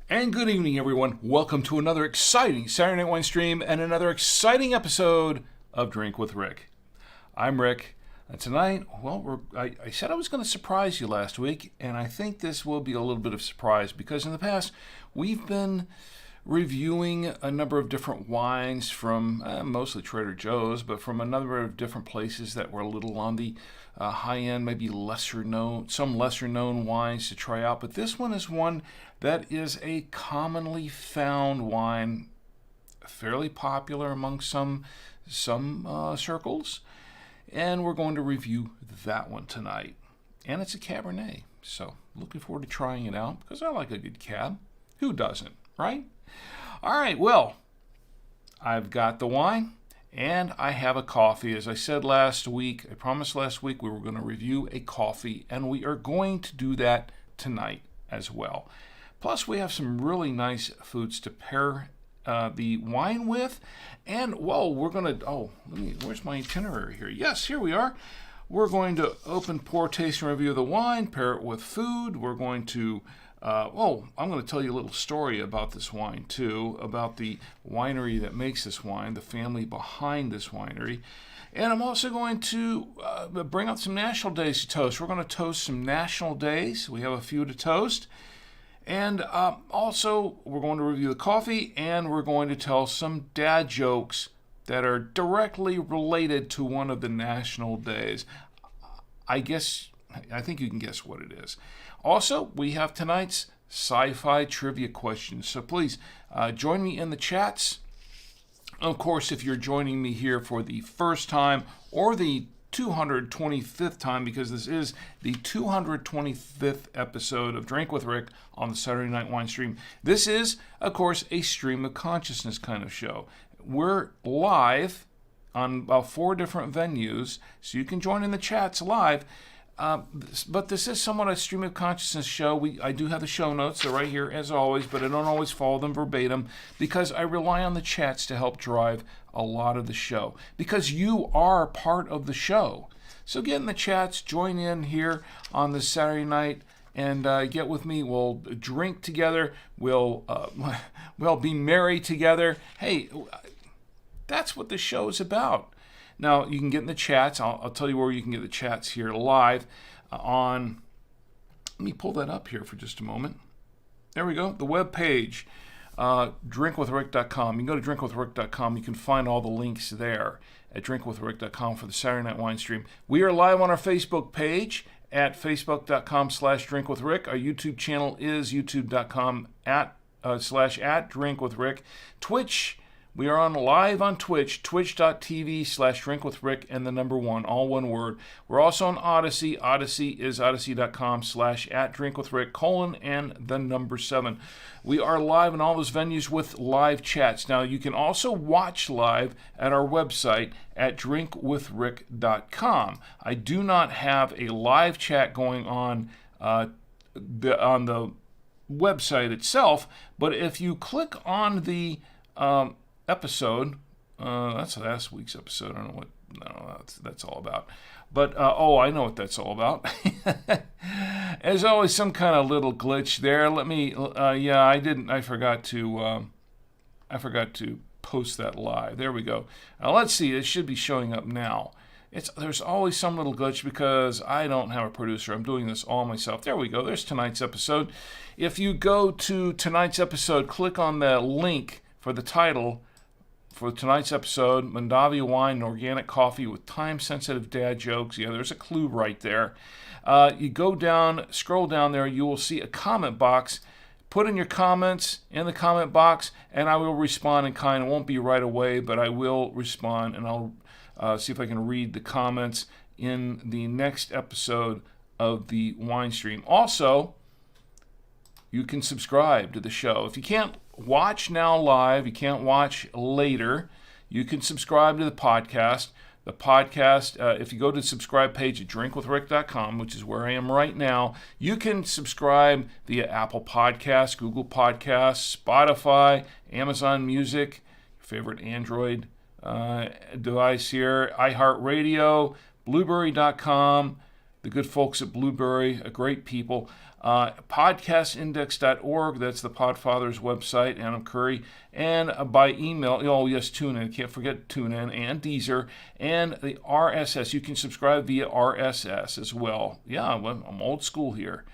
And good evening, everyone. Welcome to another exciting Saturday Night Winestream and another exciting episode of Drink with Rick. I'm Rick, and tonight, well, I said I was going to surprise you last week, and I think this will be a little bit of a surprise because in the past, we've been reviewing a number of different wines from mostly Trader Joe's, but from a number of different places that were a little on the high end, maybe some lesser known wines to try out. But this one is one that is a commonly found wine, fairly popular among some circles, and we're going to review that one tonight. And it's a cabernet, so looking forward to trying it out because I like a good cab. Who doesn't, right? All right, well, I've got the wine and I have a coffee. As I said last week, I promised last week we were going to review a coffee, and we are going to do that tonight as well. Plus, we have some really nice foods to pair the wine with. And, well, we're going to, where's my itinerary here? Yes, here we are. We're going to open, pour, taste, and review the wine, pair it with food. We're going to I'm going to tell you a little story about this wine, too, about the winery that makes this wine, the family behind this winery. And I'm also going to bring out some national days to toast. We're going to toast some national days. We have a few to toast. And also, we're going to review the coffee, and we're going to tell some dad jokes that are directly related to one of the national days. I think you can guess what it is. Also, we have tonight's sci-fi trivia questions. So please join me in the chats. Of course, if you're joining me here for the first time or the 225th time, because this is the 225th episode of Drink with Rick on the Saturday Night Winestream. This is, of course, a stream of consciousness kind of show. We're live on about 4 different venues, so you can join in the chats live. But this is somewhat a stream of consciousness show. I do have the show notes. They're right here as always, but I don't always follow them verbatim because I rely on the chats to help drive a lot of the show because you are part of the show. So get in the chats, join in here on this Saturday night, and get with me. We'll drink together. We'll be merry together. Hey, that's what the show is about. Now, you can get in the chats. I'll tell you where you can get the chats here live on... Let me pull that up here for just a moment. There we go. The web page, drinkwithrick.com. You can go to drinkwithrick.com. You can find all the links there at drinkwithrick.com for the Saturday Night Winestream. We are live on our Facebook page at facebook.com/drinkwithrick. Our YouTube channel is youtube.com /@drinkwithrick. Twitch, we are live on Twitch, twitch.tv/drinkwithrick and the number 1, all one word. We're also on Odyssey. Odyssey is odyssey.com /@drinkwithrick, and the number 7. We are live in all those venues with live chats. Now, you can also watch live at our website at drinkwithrick.com. I do not have a live chat going on the website itself, but if you click on the episode, that's last week's episode. I don't know what that's all about. But, I know what that's all about. There's always some kind of little glitch there. I forgot to post that live. There we go. Now, let's see. It should be showing up now. There's always some little glitch because I don't have a producer. I'm doing this all myself. There we go. There's tonight's episode. If you go to tonight's episode, click on the link for the title for tonight's episode, Mondavi wine and organic coffee with time-sensitive dad jokes. Yeah, there's a clue right there. You go down, scroll down there, you will see a comment box. Put in your comments in the comment box, and I will respond in kind. It won't be right away, but I will respond, and I'll see if I can read the comments in the next episode of the Winestream. Also, you can subscribe to the show. If you can't watch now live, you can't watch later, you can subscribe to the podcast. The podcast, if you go to the subscribe page at drinkwithrick.com, which is where I am right now, you can subscribe via Apple Podcasts, Google Podcasts, Spotify, Amazon Music, your favorite Android device here, iHeartRadio, Blueberry.com, the good folks at Blueberry, great people. Podcastindex.org, that's the Podfather's website, Adam Curry, and by email, oh yes, TuneIn, can't forget TuneIn, and Deezer, and the RSS. You can subscribe via RSS as well. Yeah, I'm old school here.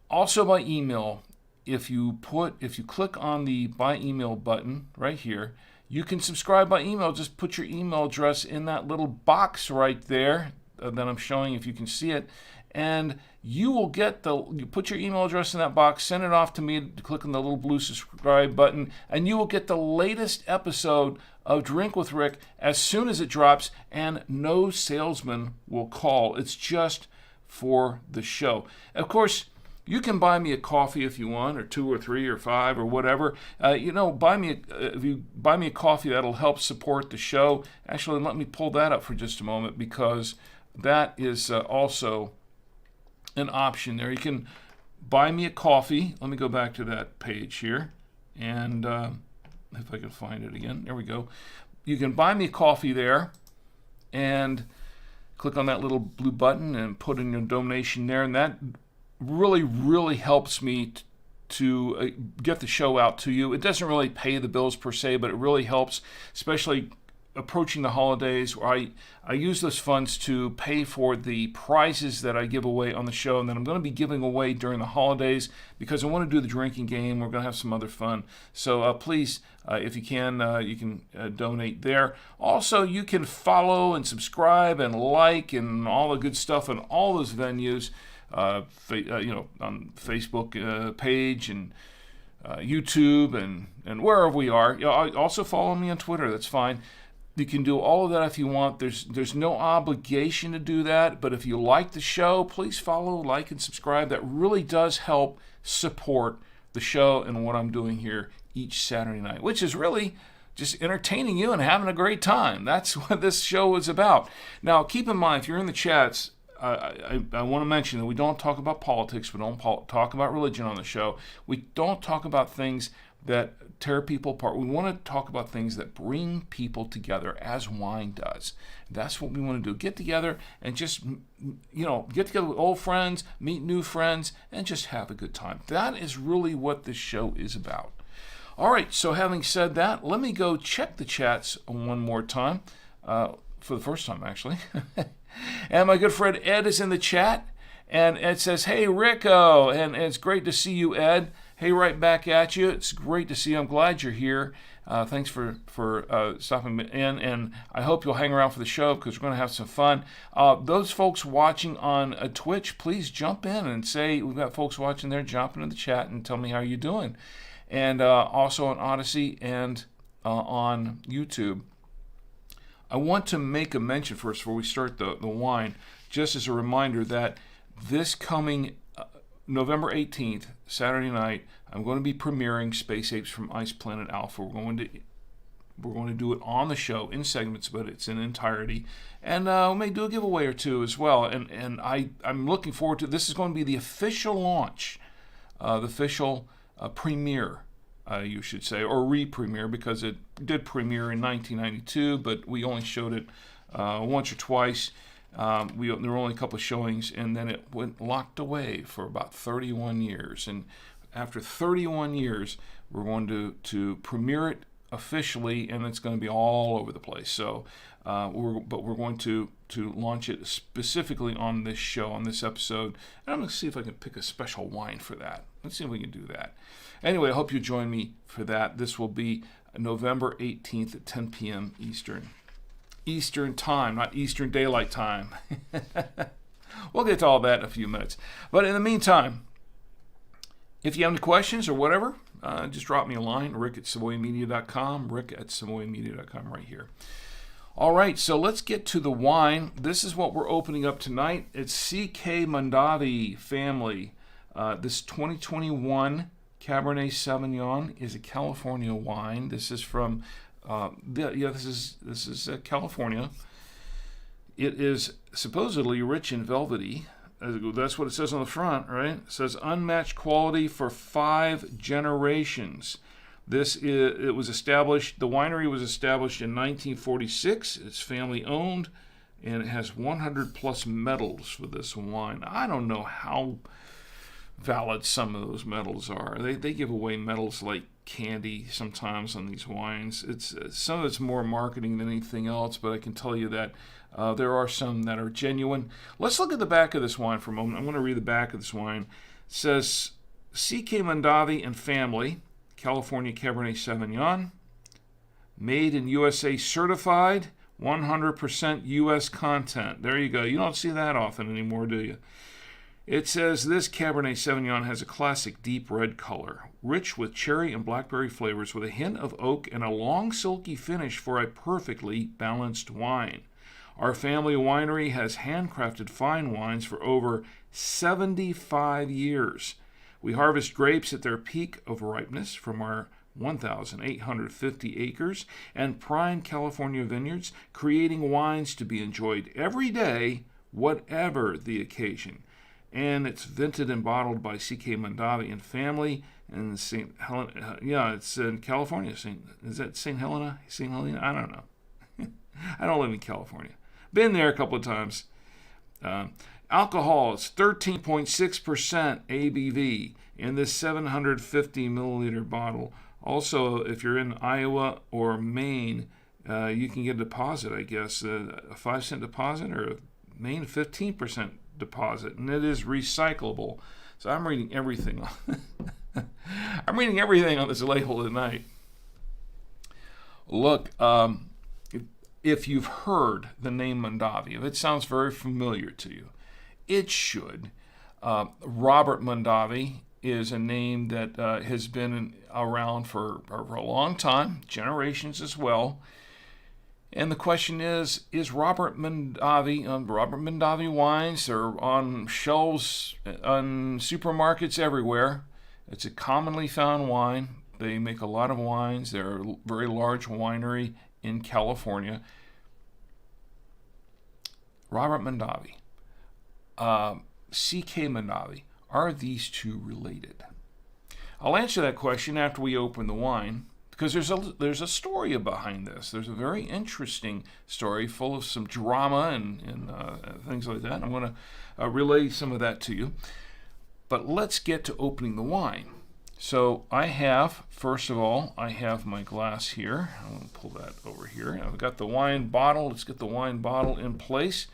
Also by email, if you click on the by email button right here, you can subscribe by email. Just put your email address in that little box right there that I'm showing, if you can see it, and you will get you put your email address in that box, send it off to me, click on the little blue subscribe button, and you will get the latest episode of Drink with Rick as soon as it drops, and no salesman will call. It's just for the show. Of course, you can buy me a coffee if you want, or 2 or 3 or 5 or whatever. If you buy me a coffee, that'll help support the show. Actually, let me pull that up for just a moment, because that is also an option there. You can buy me a coffee. Let me go back to that page here, and if I can find it again. There we go. You can buy me a coffee there, and click on that little blue button and put in your donation there, and that really helps me to get the show out to you. It doesn't really pay the bills per se, but it really helps, especially approaching the holidays, where I use those funds to pay for the prizes that I give away on the show, and that I'm going to be giving away during the holidays, because I want to do the drinking game. We're going to have some other fun. So please, if you can donate there. Also, you can follow and subscribe and like and all the good stuff on all those venues, on Facebook page and YouTube and wherever we are. Also follow me on Twitter. That's fine. You can do all of that if you want. There's no obligation to do that, but if you like the show, please follow, like, and subscribe. That really does help support the show and what I'm doing here each Saturday night, which is really just entertaining you and having a great time. That's what this show is about. Now, keep in mind, if you're in the chats, I want to mention that we don't talk about politics. We don't talk about religion on the show. We don't talk about things that tear people apart. We want to talk about things that bring people together, as wine does. That's what we want to do. Get together and just, get together with old friends, meet new friends, and just have a good time. That is really what this show is about. All right, so having said that, let me go check the chats one more time, for the first time, actually. And my good friend Ed is in the chat, and Ed says, "Hey, Rico," and it's great to see you, Ed. Hey, right back at you. It's great to see you. I'm glad you're here. Thanks for stopping in, and I hope you'll hang around for the show, because we're going to have some fun. Those folks watching on Twitch, please jump in and say, we've got folks watching there, jump into the chat and tell me how you're doing. And also on Odyssey and on YouTube. I want to make a mention first before we start the wine, just as a reminder that this coming November 18th, Saturday night, I'm going to be premiering Space Apes from Ice Planet Alpha. We're going to do it on the show in segments, but it's in entirety, and we may do a giveaway or two as well. And I'm looking forward to this. Is going to be the official launch, the official premiere, you should say, or re-premiere, because it did premiere in 1992, but we only showed it once or twice. There were only a couple of showings, and then it went locked away for about 31 years. And after 31 years, we're going to premiere it officially, and it's going to be all over the place. So, we're going to launch it specifically on this show, on this episode. And I'm going to see if I can pick a special wine for that. Let's see if we can do that. Anyway, I hope you join me for that. This will be November 18th at 10 p.m. Eastern time, not Eastern Daylight Time. We'll get to all that in a few minutes. But in the meantime, if you have any questions or whatever, just drop me a line, rick@savoymedia.com, rick@savoymedia.com right here. All right, so let's get to the wine. This is what we're opening up tonight. It's CK Mondavi family. This 2021 Cabernet Sauvignon is a California wine. This is from, this is California. It is supposedly rich and velvety. That's what it says on the front, right? It says unmatched quality for 5 generations. The winery was established in 1946. It's family owned, and it has 100 plus medals for this wine. I don't know how valid some of those medals are. They give away medals like candy sometimes on these wines. Some of it's more marketing than anything else, but I can tell you that there are some that are genuine. Let's look at the back of this wine for a moment. I'm going to read the back of this wine. It says, CK Mondavi and family, California Cabernet Sauvignon, made in USA certified, 100% US content. There you go. You don't see that often anymore, do you? It says this Cabernet Sauvignon has a classic deep red color, rich with cherry and blackberry flavors with a hint of oak and a long silky finish for a perfectly balanced wine. Our family winery has handcrafted fine wines for over 75 years. We harvest grapes at their peak of ripeness from our 1,850 acres and prime California vineyards, creating wines to be enjoyed every day, whatever the occasion. And it's vented and bottled by CK Mondavi and family in St. Helena. It's in California. Is that St. Helena? St. Helena? I don't know. I don't live in California. Been there a couple of times. Alcohol is 13.6% ABV in this 750 milliliter bottle. Also, if you're in Iowa or Maine, you can get a deposit, I guess, a 5-cent deposit, or a Maine 15% deposit, and it is recyclable. So I'm reading everything. I'm reading everything on this label tonight. Look, if you've heard the name Mondavi, if it sounds very familiar to you, it should. Robert Mondavi is a name that has been around for a long time, generations as well. And the question is Robert Mondavi wines are on shelves on supermarkets everywhere. It's a commonly found wine. They make a lot of wines. They're a very large winery in California. Robert Mondavi, CK Mondavi, are these two related? I'll answer that question after we open the wine, because there's a story behind this. There's a very interesting story full of some drama and things like that. I'm going to relay some of that to you. But let's get to opening the wine. So first of all, I have my glass here. I'm going to pull that over here. I've got the wine bottle. Let's get the wine bottle in place.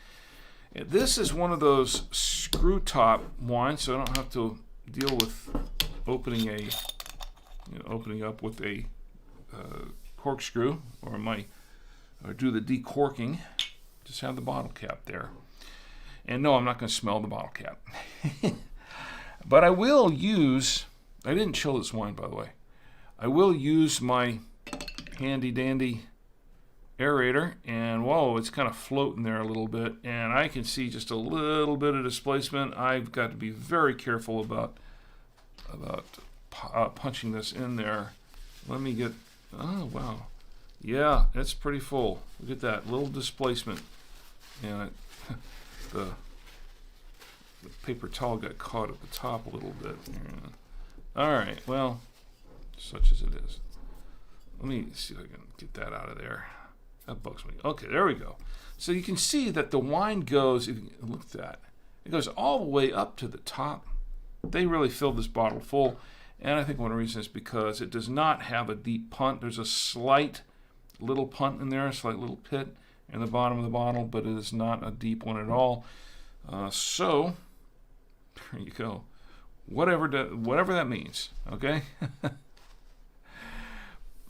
This is one of those screw top wines, so I don't have to deal with opening up with a corkscrew or do the decorking. Just have the bottle cap there. And no, I'm not going to smell the bottle cap. But I didn't chill this wine, by the way. I will use my handy dandy aerator, and whoa, it's kind of floating there a little bit, and I can see just a little bit of displacement. I've got to be very careful about punching this in there. Let me get, oh wow, yeah, it's pretty full. Look at that little displacement, and the paper towel got caught at the top a little bit. All right, well, such as it is. Let me see if I can get that out of there. That bugs me. Okay, there we go. So you can see that the wine goes, if you look at that, it goes all the way up to the top. They really filled this bottle full, and I think one reason is because it does not have a deep punt. There's a slight little punt in there, a slight little pit in the bottom of the bottle, but it is not a deep one at all. So there you go. Whatever that means, okay?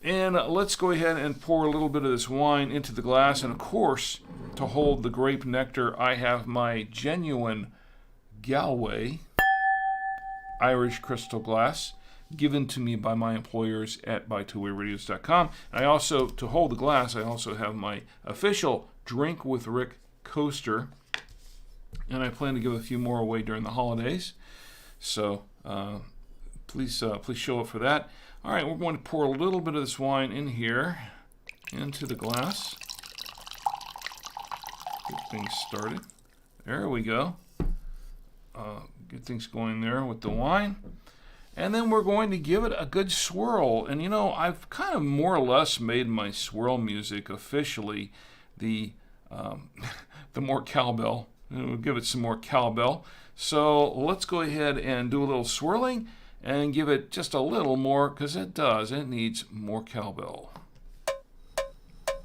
And let's go ahead and pour a little bit of this wine into the glass. And of course, to hold the grape nectar, I have my genuine Galway Irish crystal glass. given to me by my employers at BuyTwoWayRadios.com. I also, to hold the glass, I also have my official Drink with Rick coaster, and I plan to give a few more away during the holidays. So please show up for that. All right, we're going to pour a little bit of this wine in here into the glass. Get things started. There we go. Get things going there with the wine. And then we're going to give it a good swirl. And you know, I've kind of more or less made my swirl music officially the more cowbell. We'll give it some more cowbell. So let's go ahead and do a little swirling and give it just a little more, because it needs more cowbell.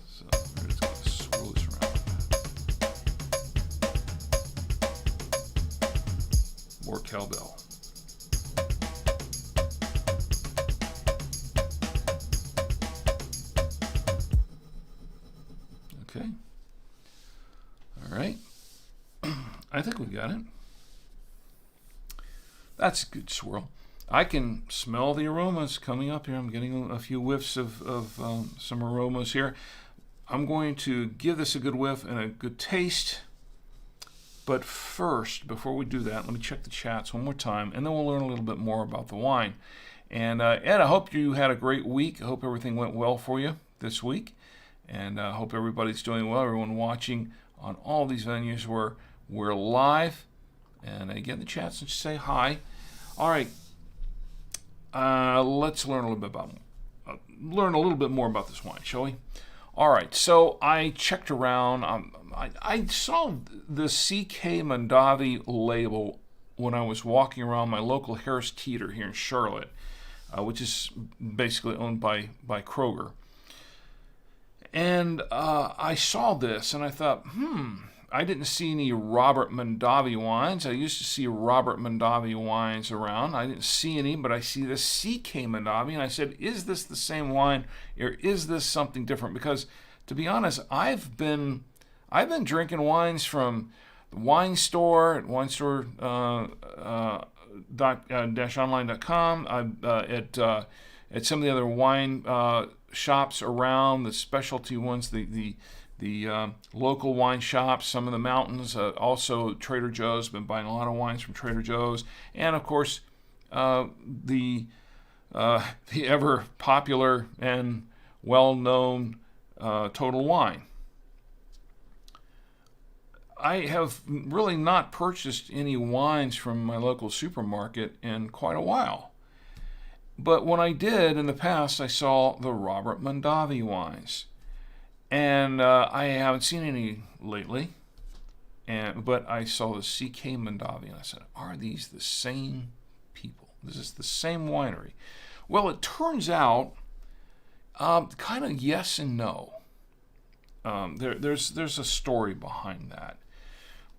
So we're just going to swirl this around. More cowbell. Okay. All right. I think we got it. That's a good swirl. I can smell the aromas coming up here. I'm getting a few whiffs of some aromas here. I'm going to give this a good whiff and a good taste. But first, before we do that, let me check the chats one more time, and then we'll learn a little bit more about the wine. And Ed, I hope you had a great week. I hope everything went well for you this week. And I hope everybody's doing well. Everyone watching on all these venues where we're live. And again, the chats and say hi. All right. Let's learn a little bit more about this wine, shall we? All right. So I checked around. I saw the CK Mondavi label when I was walking around my local Harris Teeter here in Charlotte, which is basically owned by Kroger. And I saw this and I thought, I didn't see any Robert Mondavi wines. I used to see Robert Mondavi wines around. I didn't see any, but I see the CK Mondavi, and I said, is this the same wine, or is this something different? Because, to be honest, I've been drinking wines from the wine store at winestore-online.com, at some of the other wine shops around, the specialty ones, the local wine shops, some of the mountains, also Trader Joe's. Been buying a lot of wines from Trader Joe's, and of course the ever popular and well-known Total Wine. I have really not purchased any wines from my local supermarket in quite a while. But when I did in the past, I saw the Robert Mondavi wines. And I haven't seen any lately, but I saw the CK Mondavi, and I said, are these the same people? Is this the same winery? Well, it turns out, kind of yes and no. There's a story behind that,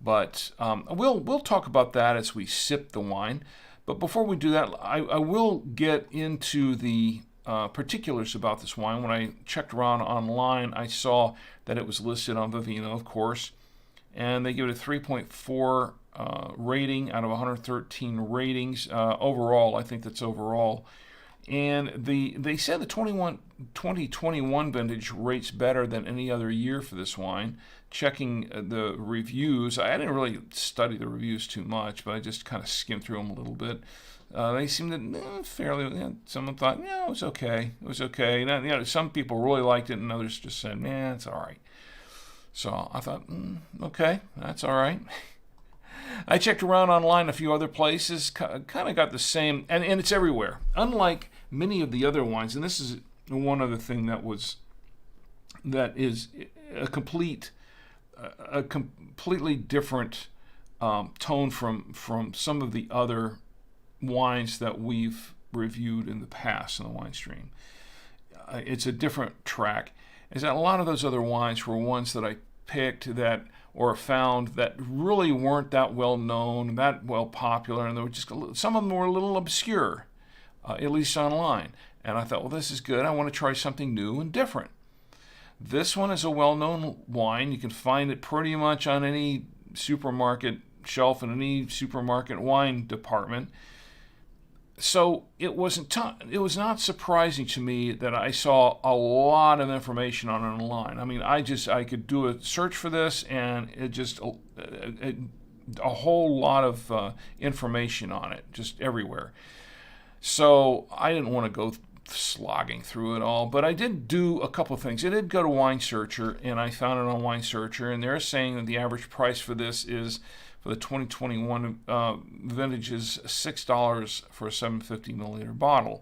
but we'll talk about that as we sip the wine. But before we do that, I will get into the particulars about this wine. When I checked around online, I saw that it was listed on Vivino, of course, and they give it a 3.4 rating out of 113 ratings overall. I think that's overall. And they said the 2021 vintage rates better than any other year for this wine. Checking the reviews, I didn't really study the reviews too much, but I just kind of skimmed through them a little bit. They seemed to fairly. Someone thought, it was okay. It was okay. Now, some people really liked it, and others just said, it's all right. So I thought, okay, that's all right. I checked around online a few other places, kind of got the same, and it's everywhere. Unlike many of the other wines, and this is one other thing that is a completely different tone from some of the other wines that we've reviewed in the past in the Winestream. It's a different track. Is that a lot of those other wines were ones that I picked that or found that really weren't that well known, that well popular, and they were just some of them were a little obscure, at least online. And I thought, well, this is good. I want to try something new and different. This one is a well-known wine. You can find it pretty much on any supermarket shelf in any supermarket wine department. So it was not surprising to me that I saw a lot of information on it online. I mean, I could do a search for this, and it just a whole lot of information on it, just everywhere. So I didn't want to go slogging through it all, but I did do a couple of things. I did go to Wine Searcher, and I found it on Wine Searcher, and they're saying that the average price for this is, for the 2021 vintage, is $6 for a 750 milliliter bottle.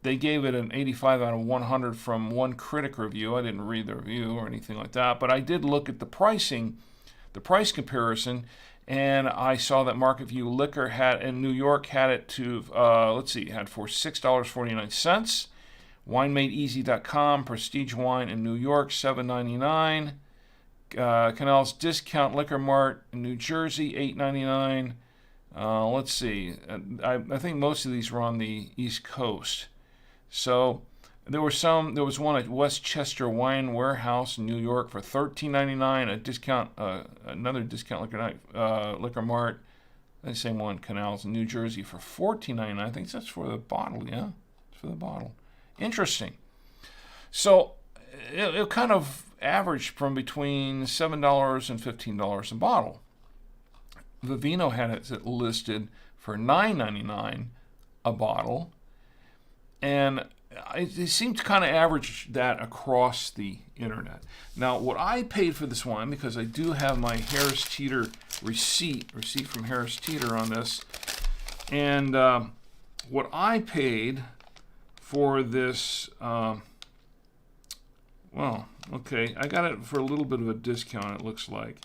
They gave it an 85 out of 100 from one critic review. I didn't read the review or anything like that, but I did look at the pricing, the price comparison, and I saw that Market View Liquor had in New York had it to had for $6.49. WineMadeEasy.com, Prestige Wine in New York, $7.99. Canal's Discount Liquor Mart in New Jersey, $8.99. I think most of these were on the East Coast. So there was one at Westchester Wine Warehouse in New York for $13.99. Another discount liquor mart, the same one, Canals in New Jersey, for $14.99. I think that's for the bottle. Yeah, it's for the bottle. Interesting. So it kind of averaged from between $7 and $15 a bottle. Vivino had it listed for $9.99 a bottle, and it seemed to kind of average that across the internet. Now, what I paid for this wine, because I do have my Harris Teeter receipt from Harris Teeter on this, and what I paid for this, I got it for a little bit of a discount, it looks like.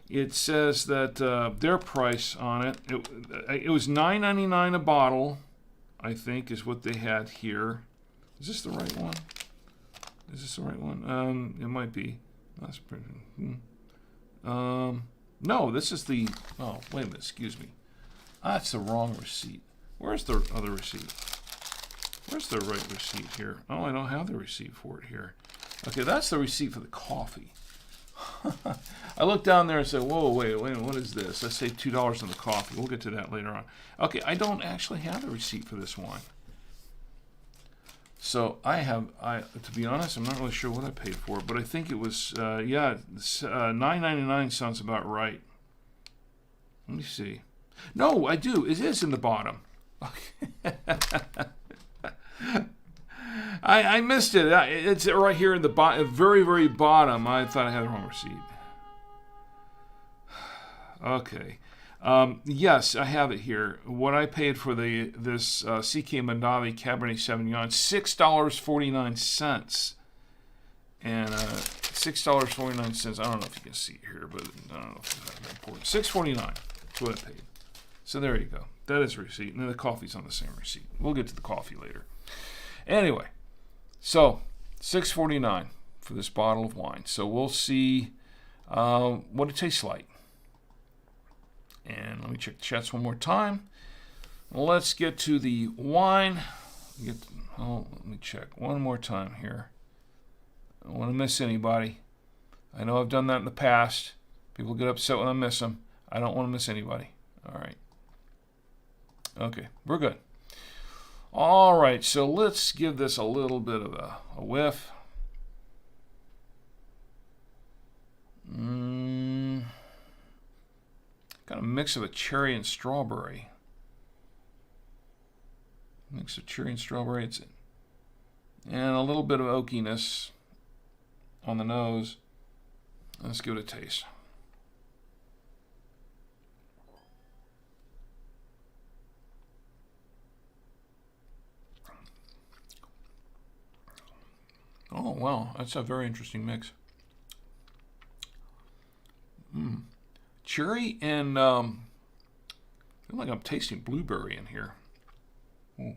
It says that their price on it was $9.99 a bottle, I think, is what they had here. Is this the right one? It might be. That's pretty. No, this is the. Oh, wait a minute. Excuse me. That's the wrong receipt. Where's the other receipt? Where's the right receipt here? Oh, I don't have the receipt for it here. Okay, that's the receipt for the coffee. I looked down there and said, whoa, wait, what is this? Let's say $2 on the coffee. We'll get to that later on. Okay, I don't actually have the receipt for this wine. So to be honest, I'm not really sure what I paid for it, but I think it was, $9.99 sounds about right. Let me see. No, I do. It is in the bottom. Okay. I missed it. It's right here in the very, very bottom. I thought I had the wrong receipt. Okay. Yes, I have it here. What I paid for this CK Mondavi Cabernet Sauvignon, $6.49. And $6.49. I don't know if you can see it here, but I don't know if it's that important. $6.49. That's what I paid. So there you go. That is a receipt. And then the coffee's on the same receipt. We'll get to the coffee later. Anyway, so $6.49 for this bottle of wine. So we'll see what it tastes like. And let me check the chats one more time. Let's get to the wine. Let me check one more time here. I don't want to miss anybody. I know I've done that in the past. People get upset when I miss them. I don't want to miss anybody. All right. Okay, we're good. All right, so let's give this a little bit of a whiff. Got a mix of a cherry and strawberry. Mix of cherry and strawberry. And a little bit of oakiness on the nose. Let's give it a taste. Oh, wow. That's a very interesting mix. Cherry and, I feel like I'm tasting blueberry in here. Ooh.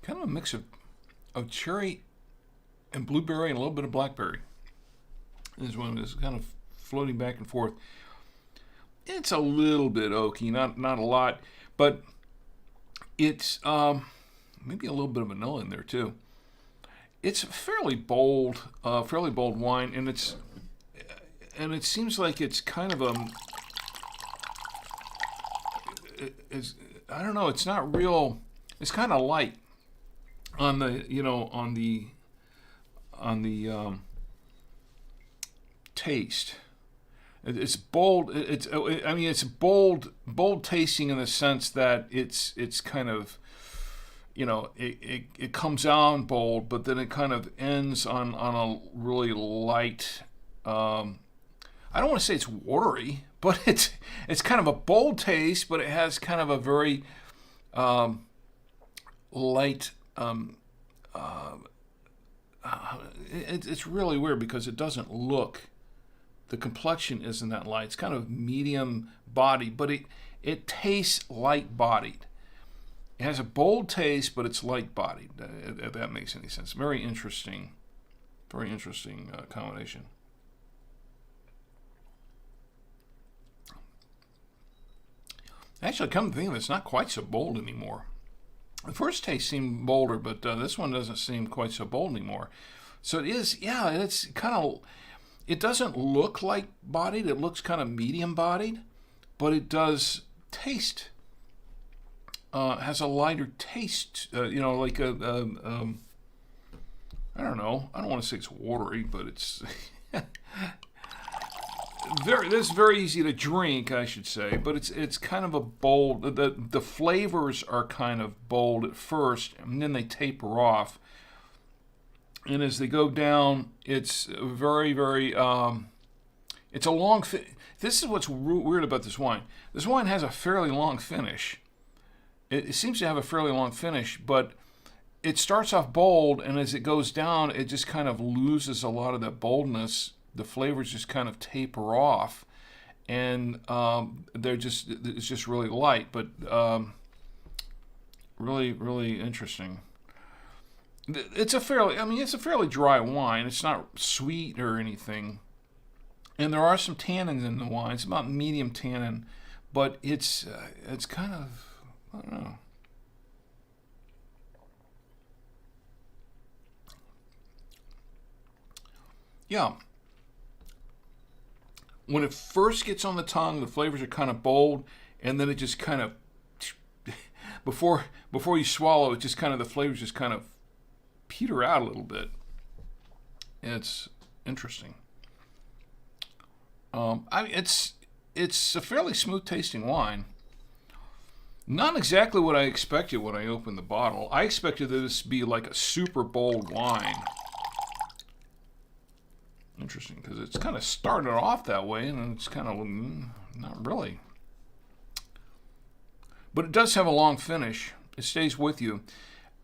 Kind of a mix of cherry and blueberry and a little bit of blackberry. This one is kind of floating back and forth. It's a little bit oaky, not a lot, but it's maybe a little bit of vanilla in there too. It's a fairly bold wine, and it's and it seems like it's kind of I don't know. It's not real. It's kind of light on the taste. It's bold. It's bold tasting in the sense that it's kind of, it comes on bold, but then it kind of ends on a really light. I don't want to say it's watery, but it's kind of a bold taste, but it has kind of a very light. It's really weird because it doesn't look. The complexion isn't that light. It's kind of medium bodied, but it tastes light bodied. It has a bold taste, but it's light bodied. If that makes any sense. Very interesting combination. Actually, come to think of it, it's not quite so bold anymore. The first taste seemed bolder, but this one doesn't seem quite so bold anymore. So it is, it's kind of, it doesn't look light bodied. It looks kind of medium bodied, but it does taste, has a lighter taste, like I don't know. I don't want to say it's watery, but it's this is very easy to drink, I should say, but it's kind of a bold. The flavors are kind of bold at first, and then they taper off. And as they go down, it's very, very. It's a long. This is what's weird about this wine. This wine has a fairly long finish. It seems to have a fairly long finish, but it starts off bold, and as it goes down, it just kind of loses a lot of that boldness. The flavors just kind of taper off, and it's just really light, but really, really interesting. It's a fairly dry wine. It's not sweet or anything, and there are some tannins in the wine. It's about medium tannin, but it's kind of, I don't know. Yeah. When it first gets on the tongue, the flavors are kind of bold, and then it just kind of, before you swallow, it just kind of, the flavors just kind of peter out a little bit. It's interesting. It's a fairly smooth tasting wine. Not exactly what I expected when I opened the bottle. I expected this to be like a super bold wine. Interesting, because it's kind of started off that way, and it's kind of not really. But it does have a long finish. It stays with you.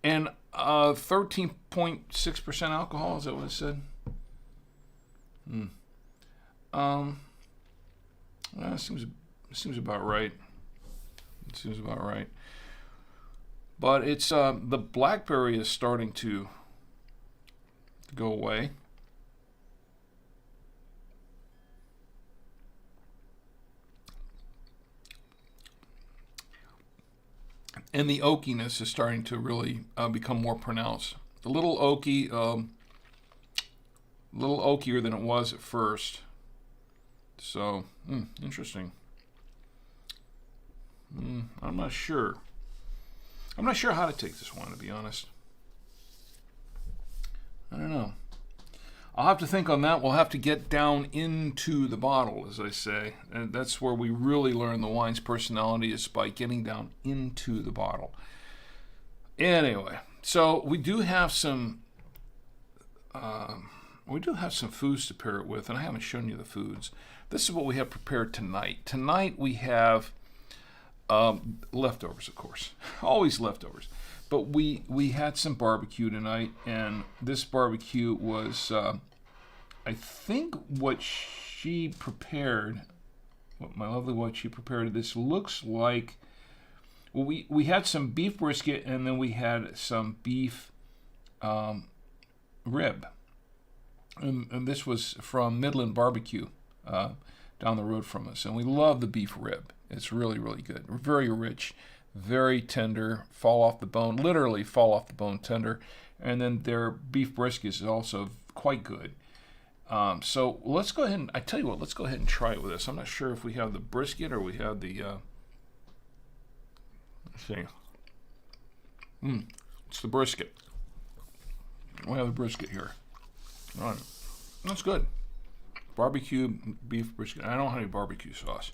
And 13.6% alcohol, is that what it said? It seems about right. It seems about right. But it's the blackberry is starting to go away. And the oakiness is starting to really become more pronounced. A little oaky, little oakier than it was at first. So, interesting. I'm not sure. I'm not sure how to take this one, to be honest. I don't know. I'll have to think on that. We'll have to get down into the bottle, as I say. And that's where we really learn the wine's personality, is by getting down into the bottle. Anyway, so we do have some foods to pair it with, and I haven't shown you the foods. This is what we have prepared tonight. Tonight we have leftovers, of course. Always leftovers. But we had some barbecue tonight, and this barbecue was, I think what she prepared, what my lovely wife, she prepared, this looks like, well, we had some beef brisket, and then we had some beef rib. And this was from Midland Barbecue down the road from us. And we love the beef rib. It's really, really good. Very rich, very tender, fall off the bone, literally fall off the bone tender. And then their beef brisket is also quite good. So let's go ahead and, I tell you what, let's go ahead and try it with this. I'm not sure if we have the brisket or we have the, let's see. It's the brisket. We have the brisket here. All right. That's good. Barbecue beef brisket. I don't have any barbecue sauce.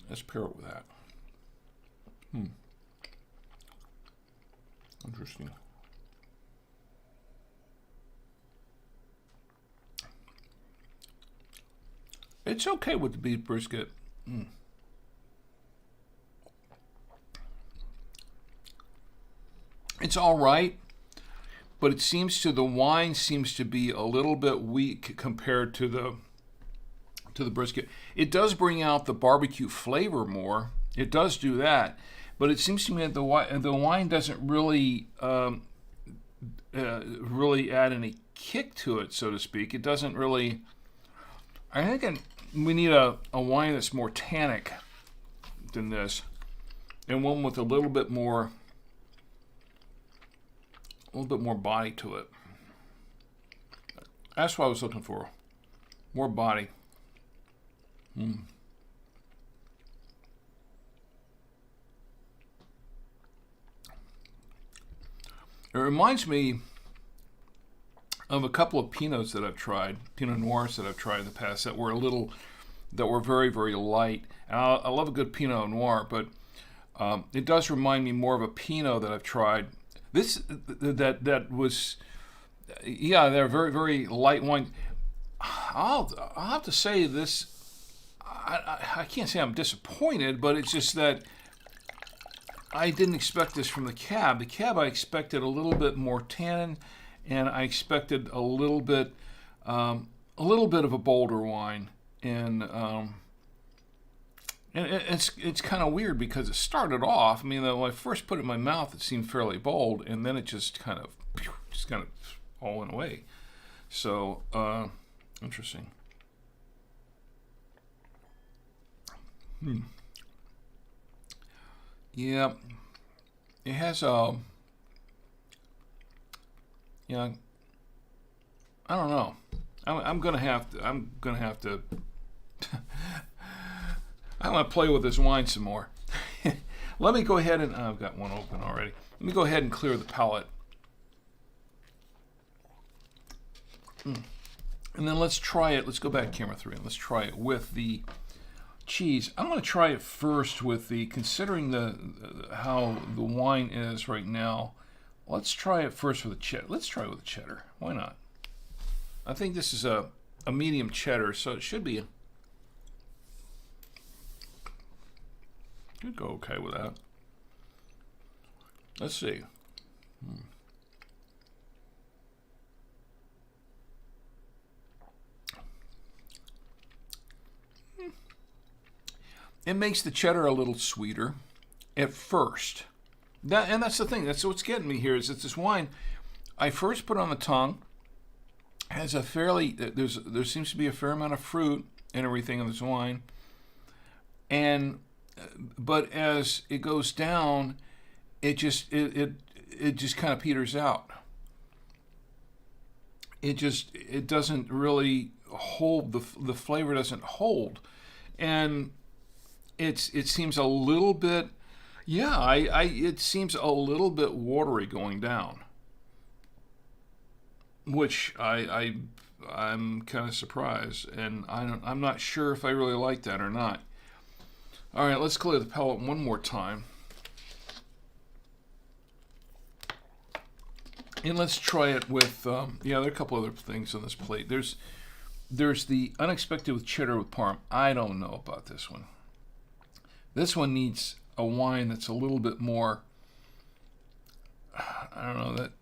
Let's pair it with that. Interesting. It's okay with the beef brisket. It's all right, but it seems the wine seems to be a little bit weak compared to the brisket. It does bring out the barbecue flavor more. It does do that, but it seems to me that the wine doesn't really really add any kick to it, so to speak. It doesn't really. I think we need a wine that's more tannic than this, and one with a little bit more body to it. That's what I was looking for. More body. It reminds me of a couple of Pinots that I've tried, Pinot Noirs that I've tried in the past that were very, very light. And I love a good Pinot Noir, but it does remind me more of a Pinot that I've tried. That was, yeah, they're very, very light wine. I'll have to say this. I can't say I'm disappointed, but it's just that I didn't expect this from the cab. The cab, I expected a little bit more tannin, and I expected a little bit of a bolder wine, and it's kind of weird because it started off. I mean, when I first put it in my mouth, it seemed fairly bold, and then it just kind of all went away. So interesting. Yeah, it has I don't know. I'm gonna have to. I'm gonna play with this wine some more. Let me go ahead and I've got one open already. Let me go ahead and clear the palate. And then let's try it. Let's go back to camera 3 and let's try it with the cheese. I'm going to try it first with considering how the wine is right now. Let's try it first with the cheddar. Let's try it with the cheddar. Why not? I think this is a medium cheddar, so it should be. Could go okay with that. Let's see. It makes the cheddar a little sweeter at first. And that's the thing. That's what's getting me here. Is that this wine, I first put on the tongue, has a fairly there seems to be a fair amount of fruit and everything in this wine, but as it goes down, it just kind of peters out. It doesn't really hold, the flavor doesn't hold, and it seems a little bit, it seems a little bit watery going down, which I'm kind of surprised, and I'm not sure if I really like that or not. All right, let's clear the palate one more time, and let's try it with there are a couple other things on this plate. There's the unexpected with cheddar with parm. I don't know about this one. This one needs a wine that's a little bit more, I don't know, that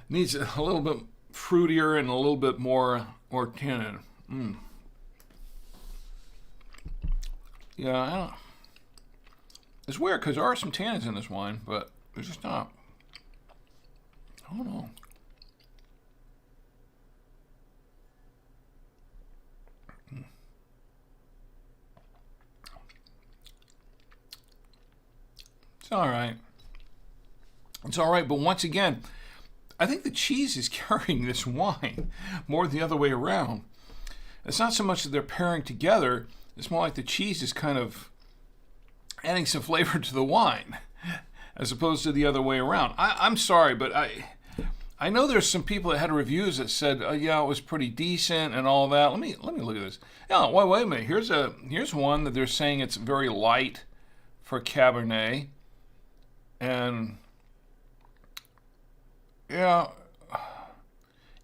needs a little bit fruitier and a little bit more tannin. Yeah, I don't. It's weird because there are some tannins in this wine, but there's just not. I don't know. It's all right. It's all right, but once again, I think the cheese is carrying this wine more than the other way around. It's not so much that they're pairing together, it's more like the cheese is kind of adding some flavor to the wine as opposed to the other way around. I'm sorry, but I know there's some people that had reviews that said, yeah, it was pretty decent and all that. Let me look at this. Yeah, wait a minute. Here's one that they're saying it's very light for Cabernet. And yeah,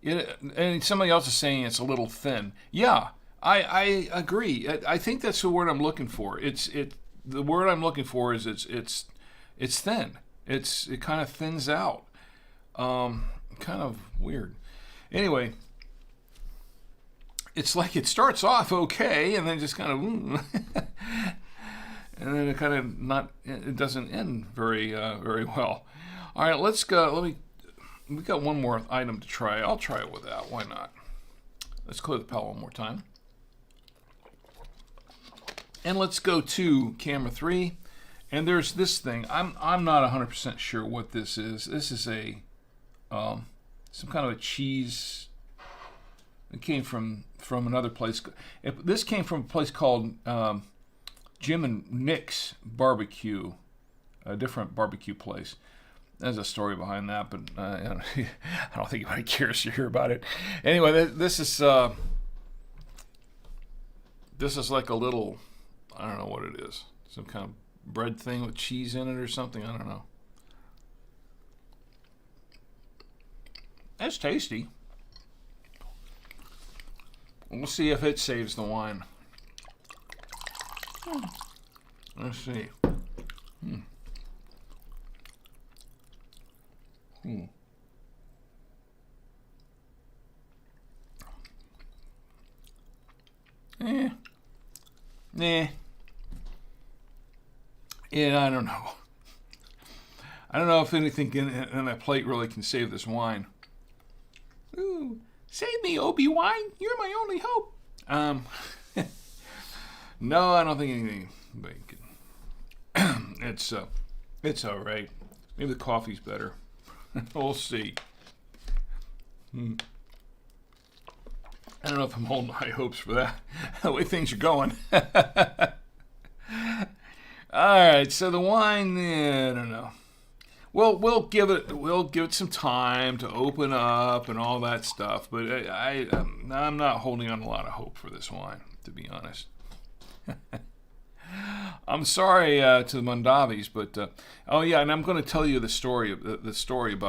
and somebody else is saying it's a little thin. Yeah, I agree. I think that's the word I'm looking for. The word I'm looking for is it's thin. It kind of thins out. Kind of weird. Anyway, it's like it starts off okay and then just kind of and then it doesn't end very well. All right, let's go. We got one more item to try. I'll try it with that. Why not? Let's clear the palate one more time. And let's go to camera 3. And there's this thing. I'm not 100% sure what this is. This is some kind of a cheese. It came from another place. This came from a place called Jim and Nick's Barbecue, a different barbecue place. There's a story behind that, but I don't think anybody cares to hear about it. Anyway, this is like a little, I don't know what it is, some kind of bread thing with cheese in it or something. I don't know. It's tasty. We'll see if it saves the wine. Let's see. Yeah, I don't know. I don't know if anything in that plate really can save this wine. Ooh, save me, Obi-Wan. You're my only hope. No, I don't think anything. It's all right. Maybe the coffee's better. We'll see. I don't know if I'm holding high hopes for that. The way things are going. All right, so the wine, I don't know. We'll give it some time to open up and all that stuff. But I'm not holding on a lot of hope for this wine, to be honest. I'm sorry to the Mondavis, but oh yeah, and I'm going to tell you the story about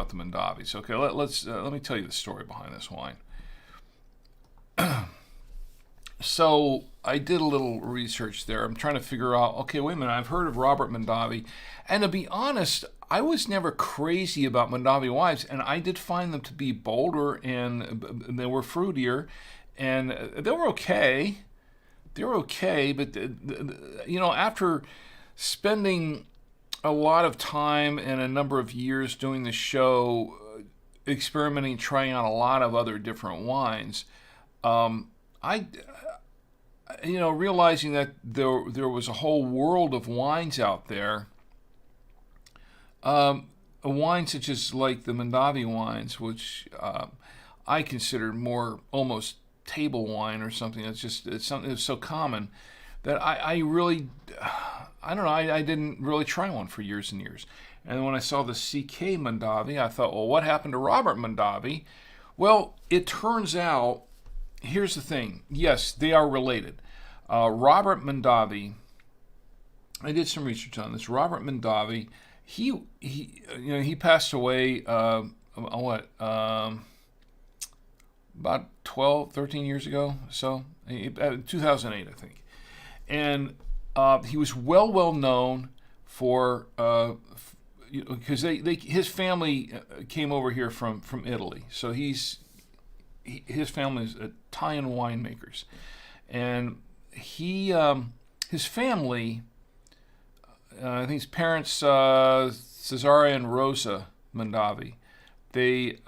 the Mondavis. Okay, let me tell you the story behind this wine. So I did a little research there. I'm trying to figure out, okay, wait a minute, I've heard of Robert Mondavi, and to be honest, I was never crazy about Mondavi wines, and I did find them to be bolder and they were fruitier, and they were okay. They were okay, but after spending a lot of time and a number of years doing the show, experimenting, trying out a lot of other different wines, realizing that there was a whole world of wines out there. A wine such as like the Mondavi wines, which I consider more almost table wine or something. It's something that's so common that I really, I don't know, I didn't really try one for years and years. And when I saw the CK Mondavi, I thought, well, what happened to Robert Mondavi? Well, it turns out, here's the thing. Yes, they are related. Robert Mondavi, I did some research on this. Robert Mondavi, he passed away, about 12, 13 years ago, so 2008, I think. And he was well known for because his family came over here from Italy, so his family is Italian winemakers, and his family, I think his parents, Cesare and Rosa Mondavi, they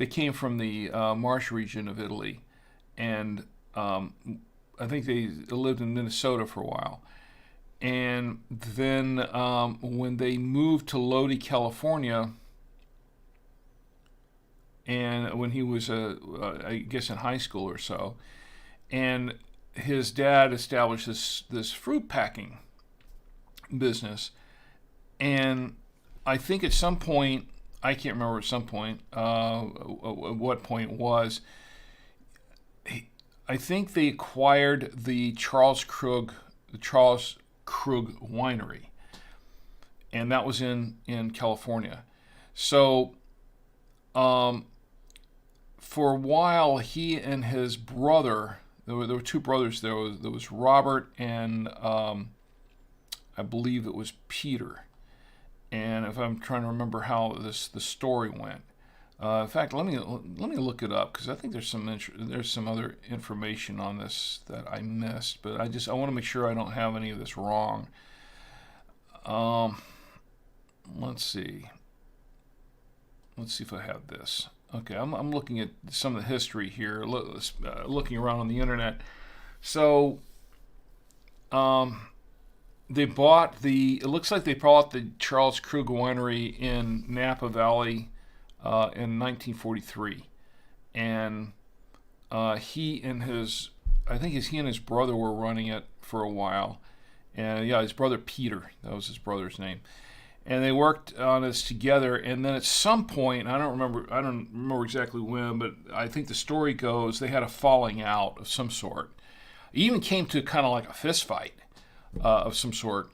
came from the Marsh region of Italy, and I think they lived in Minnesota for a while. And then when they moved to Lodi, California, and when he was, I guess, in high school or so, and his dad established this fruit packing business, and I think at some point, I can't remember at some point, what point it was. I think they acquired the Charles Krug winery, and that was in California. So, for a while, he and his brother, there were two brothers. There was Robert and I believe it was Peter. And if I'm trying to remember how the story went, in fact, let me look it up, because I think there's some other information on this that I missed, but I want to make sure I don't have any of this wrong. Let's see if I have this. Okay, I'm looking at some of the history here, looking around on the internet. So, it looks like they bought the Charles Krug winery in Napa Valley in 1943, and he and his brother were running it for a while, and his brother Peter, that was his brother's name, and they worked on this together. And then at some point, I don't remember exactly when, but I think the story goes they had a falling out of some sort. It even came to kind of like a fist fight of some sort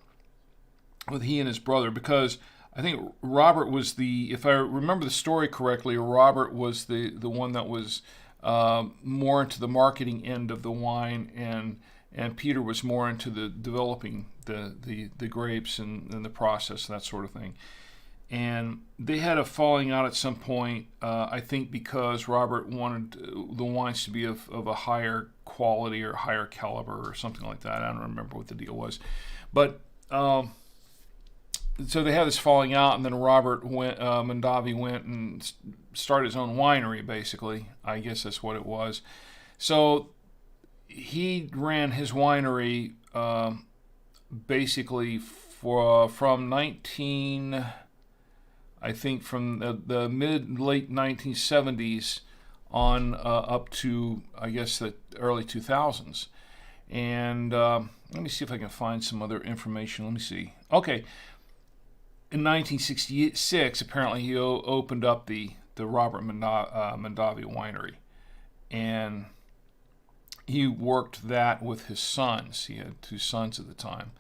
with he and his brother, because I think Robert was if I remember the story correctly, Robert was the one that was more into the marketing end of the wine, and Peter was more into the developing the grapes and the process and that sort of thing. And they had a falling out at some point, I think because Robert wanted the wines to be of a higher quality or higher caliber or something like that. I don't remember what the deal was. But so they had this falling out, and then Robert Mondavi went and started his own winery, basically. I guess that's what it was. So he ran his winery basically from the late 1970s on up to, I guess, the early 2000s. And let me see if I can find some other information. Let me see. Okay. In 1966, apparently he opened up the Robert Mondavi winery, and he worked that with his sons. He had two sons at the time.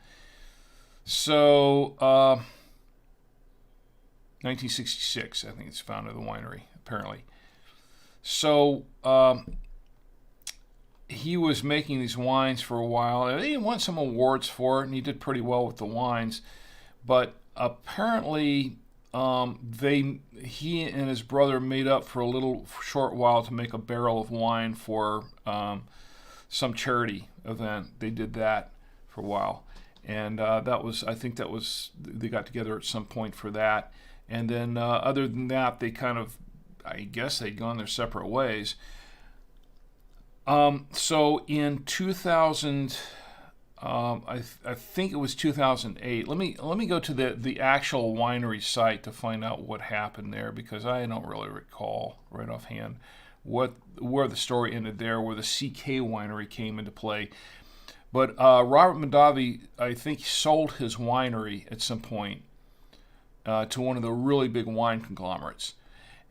So, 1966, I think it's founded the winery, apparently. So, he was making these wines for a while, and he won some awards for it, and he did pretty well with the wines. But apparently, he and his brother made up for a little short while to make a barrel of wine for some charity event. They did that for a while, and I think they got together at some point for that. And then other than that, they kind of, I guess they'd gone their separate ways. So in 2000, I think it was 2008. Let me go to the actual winery site to find out what happened there, because I don't really recall right offhand where the story ended there, where the CK winery came into play. But Robert Mondavi, I think, sold his winery at some point to one of the really big wine conglomerates.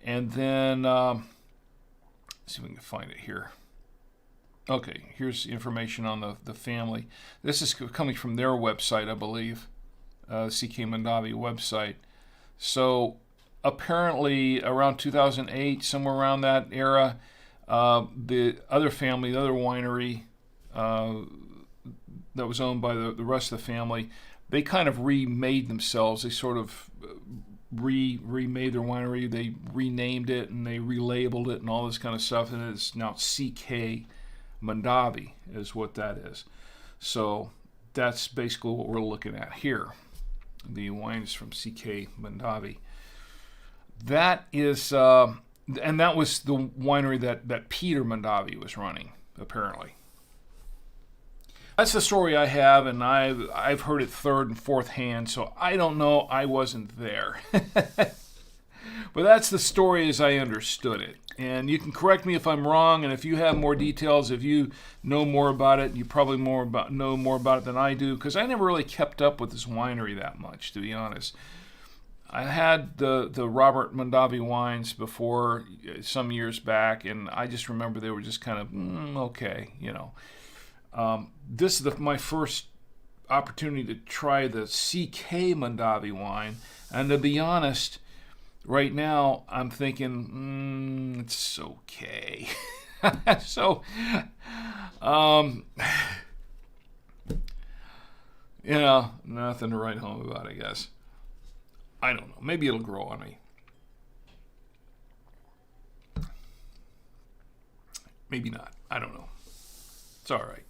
And then, let's see if we can find it here. Okay, here's information on the family. This is coming from their website, I believe, CK Mondavi website. So apparently around 2008, somewhere around that era, the other family, the other winery that was owned by the rest of the family, they kind of remade themselves. They sort of remade their winery. They renamed it and they relabeled it and all this kind of stuff, and it's now CK Mondavi is what that is. So that's basically what we're looking at here. The wine is from CK Mondavi. That is, and that was the winery that Peter Mondavi was running, apparently. That's the story I have, and I've heard it third and fourth hand, so I don't know. I wasn't there. But that's the story as I understood it. And you can correct me if I'm wrong, and if you have more details, if you know more about it, you probably know more about it than I do, because I never really kept up with this winery that much, to be honest. I had the Robert Mondavi wines before some years back, and I just remember they were just kind of, okay, you know. This is my first opportunity to try the CK Mondavi wine, and to be honest, right now I'm thinking, it's okay. So, you know, nothing to write home about, I guess. I don't know. Maybe it'll grow on me. Maybe not. I don't know. It's all right.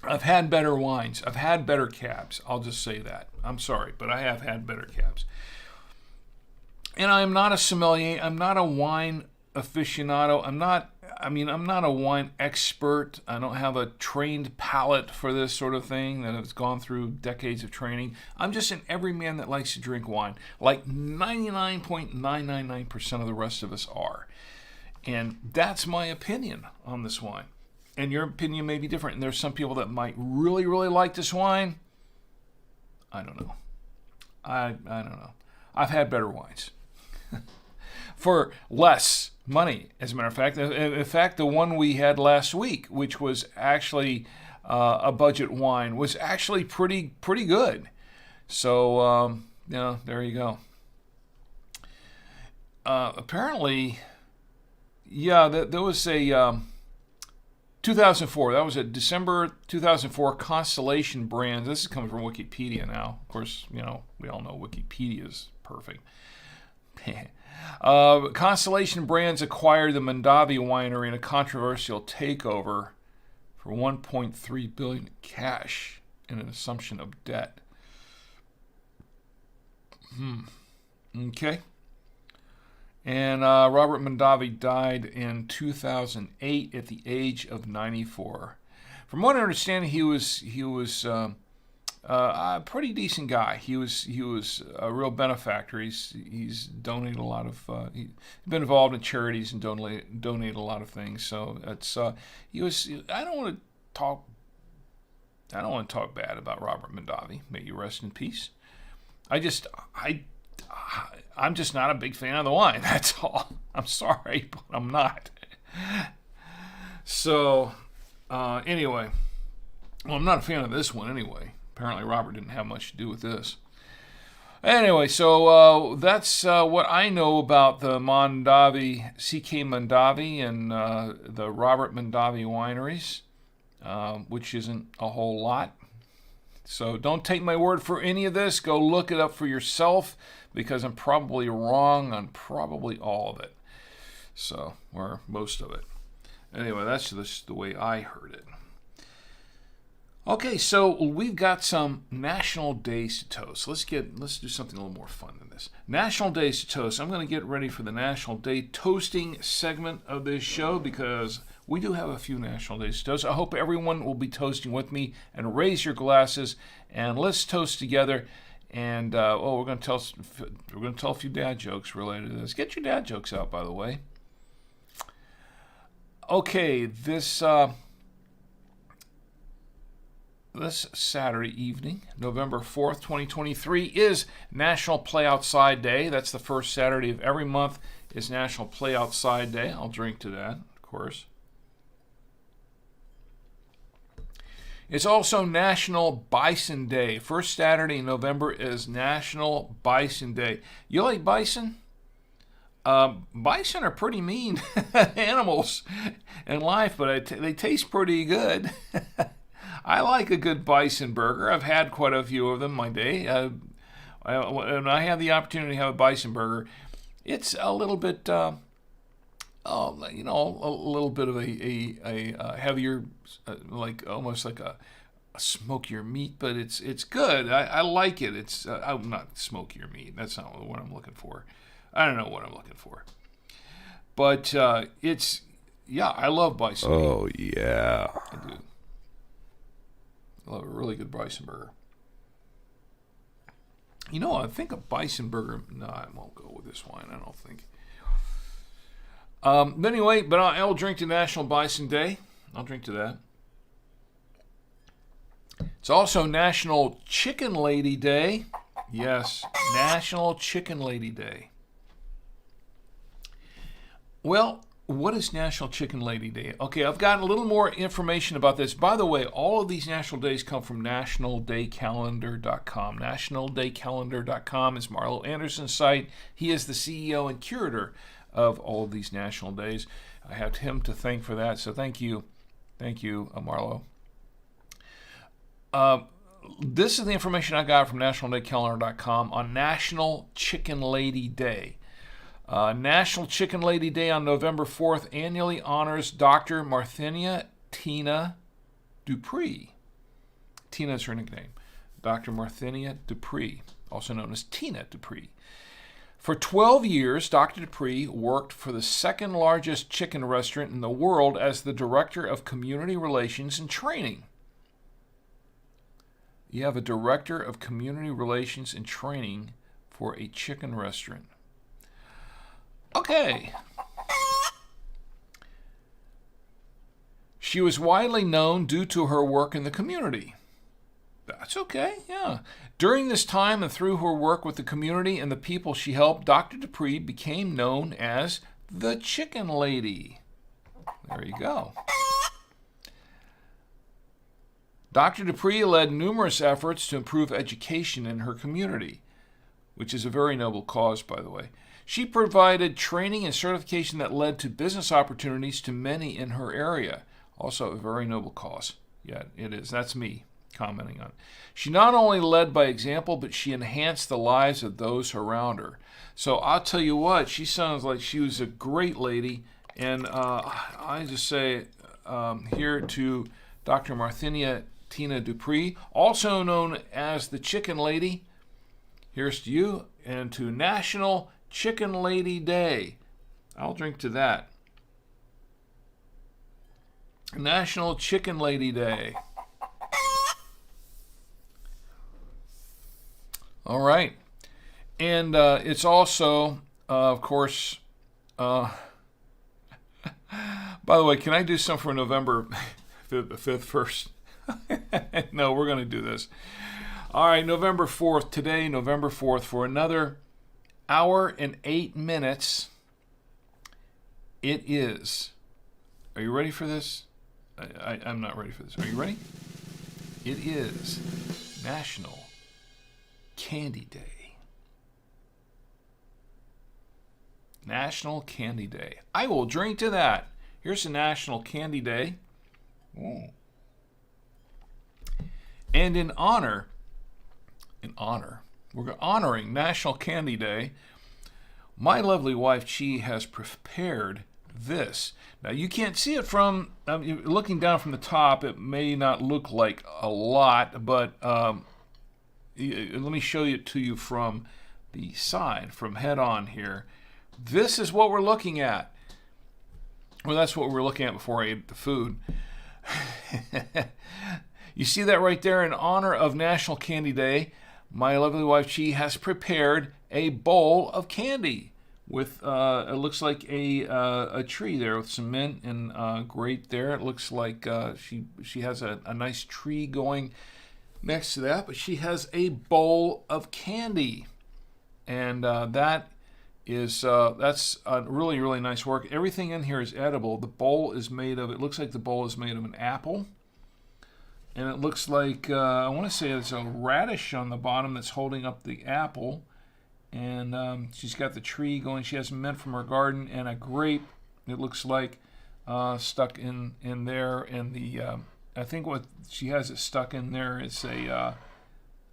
I've had better wines. I've had better cabs. I'll just say that. I'm sorry, but I have had better cabs. And I'm not a sommelier. I'm not a wine aficionado. I'm not a wine expert. I don't have a trained palate for this sort of thing that has gone through decades of training. I'm just an everyman that likes to drink wine, like 99.999% of the rest of us are. And that's my opinion on this wine. And your opinion may be different. And there's some people that might really, really like this wine. I don't know. I don't know. I've had better wines. For less money, as a matter of fact. In fact, the one we had last week, which was actually a budget wine, was actually pretty good. So, there you go. Apparently, there was a 2004. That was a December 2004 Constellation Brands. This is coming from Wikipedia now. Of course, we all know Wikipedia is perfect. Constellation Brands acquired the Mondavi winery in a controversial takeover for $1.3 billion in cash and an assumption of debt. Okay. And Robert Mondavi died in 2008 at the age of 94. From what I understand, he was a pretty decent guy. He was a real benefactor. He's donated a lot of. He's been involved in charities and donated a lot of things. So it's he was. I don't want to talk bad about Robert Mondavi. May you rest in peace. I'm just not a big fan of the wine. That's all. I'm sorry, but I'm not. So anyway, I'm not a fan of this one anyway. Apparently, Robert didn't have much to do with this. Anyway, so that's what I know about the Mondavi, CK Mondavi, and the Robert Mondavi wineries, which isn't a whole lot. So don't take my word for any of this. Go look it up for yourself, because I'm probably wrong on probably all of it. So, or most of it. Anyway, that's just the way I heard it. Okay, so we've got some national days to toast. Let's do something a little more fun than this. National days to toast. I'm going to get ready for the National Day Toasting segment of this show, because we do have a few national days to toast. I hope everyone will be toasting with me, and raise your glasses and let's toast together. And we're going to tell a few dad jokes related to this. Get your dad jokes out, by the way. Okay, this Saturday evening, November 4th, 2023, is National Play Outside Day. That's the first Saturday of every month is National Play Outside Day. I'll drink to that, of course. It's also National Bison Day. First Saturday in November is National Bison Day. You like bison? Bison are pretty mean animals in life, but they taste pretty good. I like a good bison burger. I've had quite a few of them in my day. When I have the opportunity to have a bison burger, it's a little bit, a little bit of a heavier, like almost like a smokier meat, but it's good. I like it. It's not smokier meat. That's not what I'm looking for. I don't know what I'm looking for. But I love bison meat. Oh, yeah. I do. I love a really good bison burger. You know, I think a bison burger. No, I won't go with this wine. I don't think. But anyway, but I'll drink to National Bison Day. I'll drink to that. It's also National Chicken Lady Day. Yes, National Chicken Lady Day. Well, what is National Chicken Lady Day? Okay, I've got a little more information about this. By the way, all of these national days come from nationaldaycalendar.com. Nationaldaycalendar.com is Marlo Anderson's site. He is the CEO and curator of all of these national days. I have him to thank for that, so thank you. Thank you, Marlo. This is the information I got from nationaldaycalendar.com on National Chicken Lady Day. National Chicken Lady Day on November 4th annually honors Dr. Marthenia Tina Dupree. Tina is her nickname. Dr. Marthenia Dupree, also known as Tina Dupree. For 12 years, Dr. Dupree worked for the second largest chicken restaurant in the world as the Director of Community Relations and Training. You have a Director of Community Relations and Training for a chicken restaurant. Okay. She was widely known due to her work in the community. That's okay, yeah. During this time and through her work with the community and the people she helped, Dr. Dupree became known as the Chicken Lady. There you go. Dr. Dupree led numerous efforts to improve education in her community, which is a very noble cause, by the way. She provided training and certification that led to business opportunities to many in her area. Also a very noble cause. Yeah, it is. That's me commenting on it. She not only led by example, but she enhanced the lives of those around her. So I'll tell you what, she sounds like she was a great lady. And I just say here to Dr. Marthenia Tina Dupree, also known as the Chicken Lady, here's to you and to National Chicken Lady Day. I'll drink to that. National Chicken Lady Day. All right. And it's also, of course, by the way, can I do some for November 5th first? No, we're going to do this. All right, November 4th, today, November 4th, for another hour and 8 minutes, it is. Are you ready for this? I'm not ready for this. Are you ready? It is National Candy Day. National Candy Day. I will drink to that. Here's a National Candy Day. Ooh. And in honor, we're honoring National Candy Day. My lovely wife, Chi, has prepared this. Now, you can't see it from, looking down from the top, it may not look like a lot, but let me show it to you from the side, from head on here. This is what we're looking at. Well, that's what we were looking at before I ate the food. You see that right there? In honor of National Candy Day, my lovely wife, Chi, has prepared a bowl of candy with, it looks like a tree there with some mint and grape there. It looks like she has a nice tree going next to that, but she has a bowl of candy. And that's really, really nice work. Everything in here is edible. The bowl is made of, it looks like the bowl is made of an apple. And it looks like, I want to say there's a radish on the bottom that's holding up the apple. And she's got the tree going. She has mint from her garden and a grape, it looks like, stuck in there. And I think what she has it stuck in there is I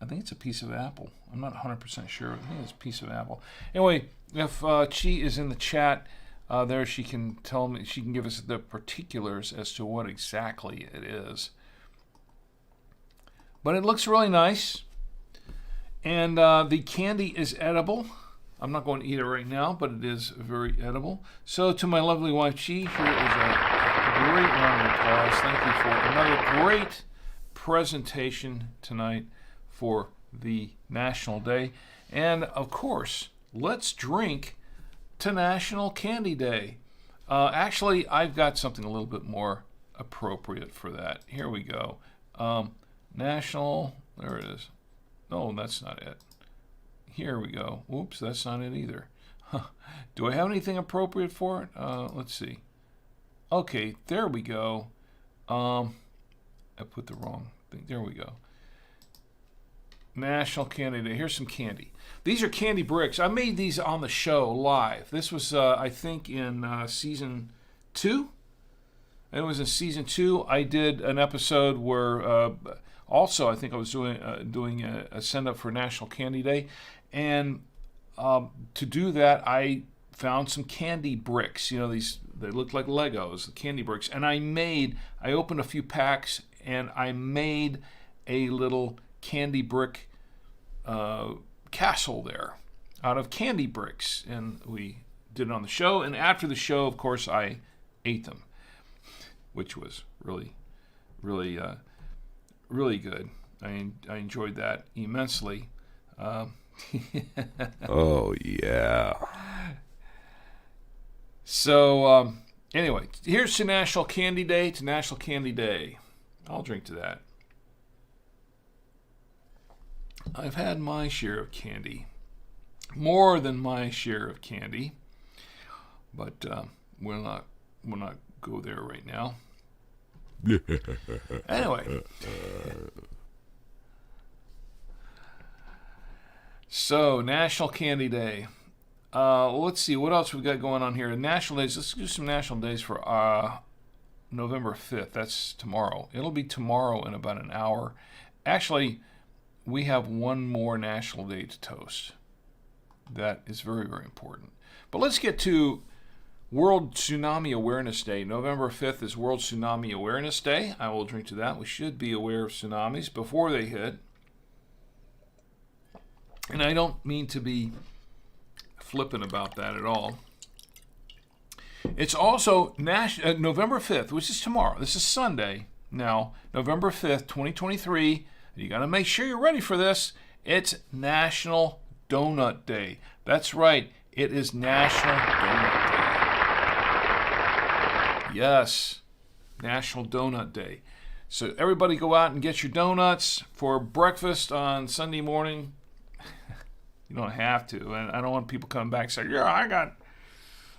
think it's a piece of apple. I'm not 100% sure. I think it's a piece of apple. Anyway, if Chi is in the chat there, she can tell me, she can give us the particulars as to what exactly it is. But it looks really nice. And the candy is edible. I'm not going to eat it right now, but it is very edible. So to my lovely wife, Chi, here is a great round of applause. Thank you for another great presentation tonight for the National Day. And, of course, let's drink to National Candy Day. Actually, I've got something a little bit more appropriate for that. Here we go. National, there it is. No, that's not it. Here we go. Oops, that's not it either. Do I have anything appropriate for it? Let's see. Okay, there we go. I put the wrong thing. There we go. National Candy Day. Here's some candy. These are candy bricks. I made these on the show live. This was, I think, in season 2. It was in season 2. I did an episode where, also, I think I was doing a send up for National Candy Day, and to do that, I found some candy bricks. You know, they look like Legos, the candy bricks, and I opened a few packs, and I made a little candy brick castle there out of candy bricks, and we did it on the show. And after the show, of course, I ate them, which was really, really, really good. I enjoyed that immensely. Oh yeah. So anyway, here's to National Candy Day. To National Candy Day. I'll drink to that. I've had my share of candy, more than my share of candy, but we'll not go there right now. Anyway, so National Candy Day. Let's see what else we've got going on here. National days. Let's do some national days for November 5th. That's tomorrow. It'll be tomorrow in about an hour. Actually, we have one more national day to toast. That is very, very important. But let's get to World Tsunami Awareness Day. November 5th is World Tsunami Awareness Day. I will drink to that. We should be aware of tsunamis before they hit. And I don't mean to be flippant about that at all. It's also November 5th, which is tomorrow. This is Sunday. Now, November 5th, 2023. You got to make sure you're ready for this. It's National Donut Day. That's right. It is National Donut Day. Yes, National Donut Day. So everybody go out and get your donuts for breakfast on Sunday morning. You don't have to. And I don't want people coming back and saying, yeah, I got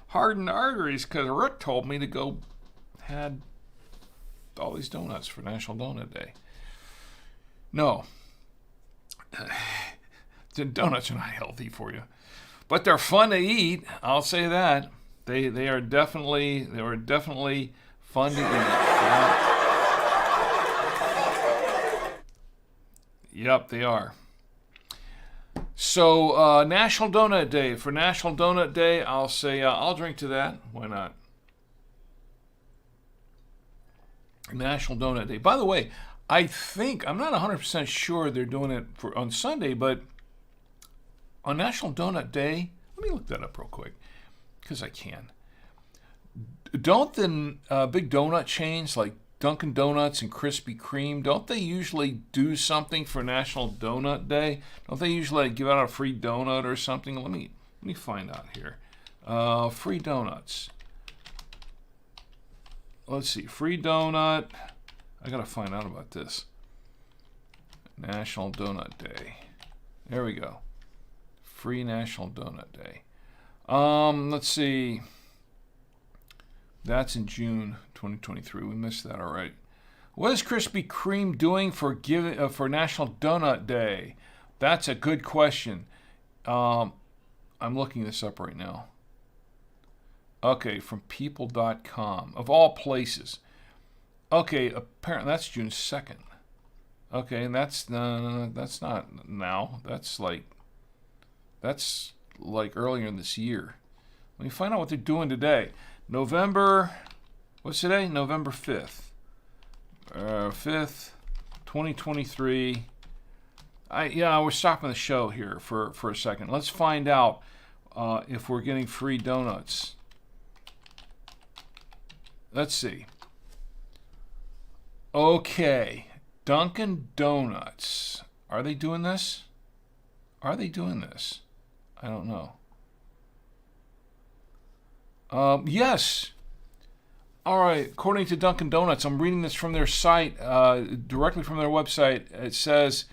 hardened arteries because Rick told me to go had all these donuts for National Donut Day. No. The donuts are not healthy for you. But they're fun to eat, I'll say that. They are definitely fun to eat. Yeah. Yep, they are. So, National Donut Day. For National Donut Day, I'll say I'll drink to that. Why not? National Donut Day. By the way, I think, I'm not 100% sure they're doing it on Sunday, but on National Donut Day, let me look that up real quick, because I can. Don't the big donut chains like Dunkin' Donuts and Krispy Kreme, don't they usually do something for National Donut Day? Don't they usually give out a free donut or something? Let me find out here. Free donuts. Let's see, free donut. I gotta find out about this. National Donut Day. There we go. Free National Donut Day. Let's see. That's in June 2023. We missed that already. What is Krispy Kreme doing for National Donut Day? That's a good question. I'm looking this up right now. Okay, from people.com. Of all places. Okay, apparently that's June 2nd. Okay, and that's not now. That's like earlier in this year. Let me find out what they're doing today. What's today? November 5th. 5th, 2023. We're stopping the show here for a second. Let's find out if we're getting free donuts. Let's see. Okay, Dunkin' Donuts. Are they doing this? Are they doing this? I don't know. Yes. All right. According to Dunkin' Donuts, I'm reading this from their site, directly from their website. It says,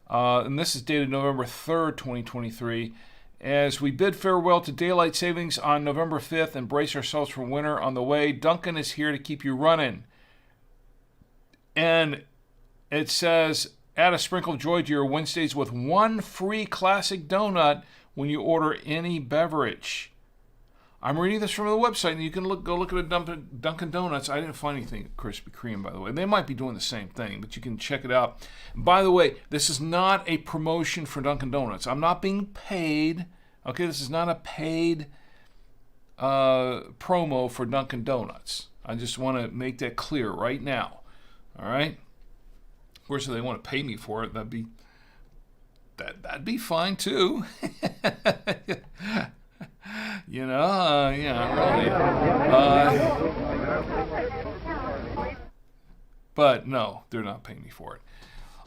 and this is dated November 3rd, 2023, as we bid farewell to daylight savings on November 5th and brace ourselves for winter on the way, Dunkin' is here to keep you running. And it says, add a sprinkle of joy to your Wednesdays with one free classic donut when you order any beverage. I'm reading this from the website, and you can go look at Dunkin' Donuts. I didn't find anything at Krispy Kreme, by the way. They might be doing the same thing, but you can check it out. By the way, this is not a promotion for Dunkin' Donuts. I'm not being paid. Okay, this is not a paid promo for Dunkin' Donuts. I just want to make that clear right now. All right? Of course, if they want to pay me for it, that'd be fine too. You know, really. But no, they're not paying me for it.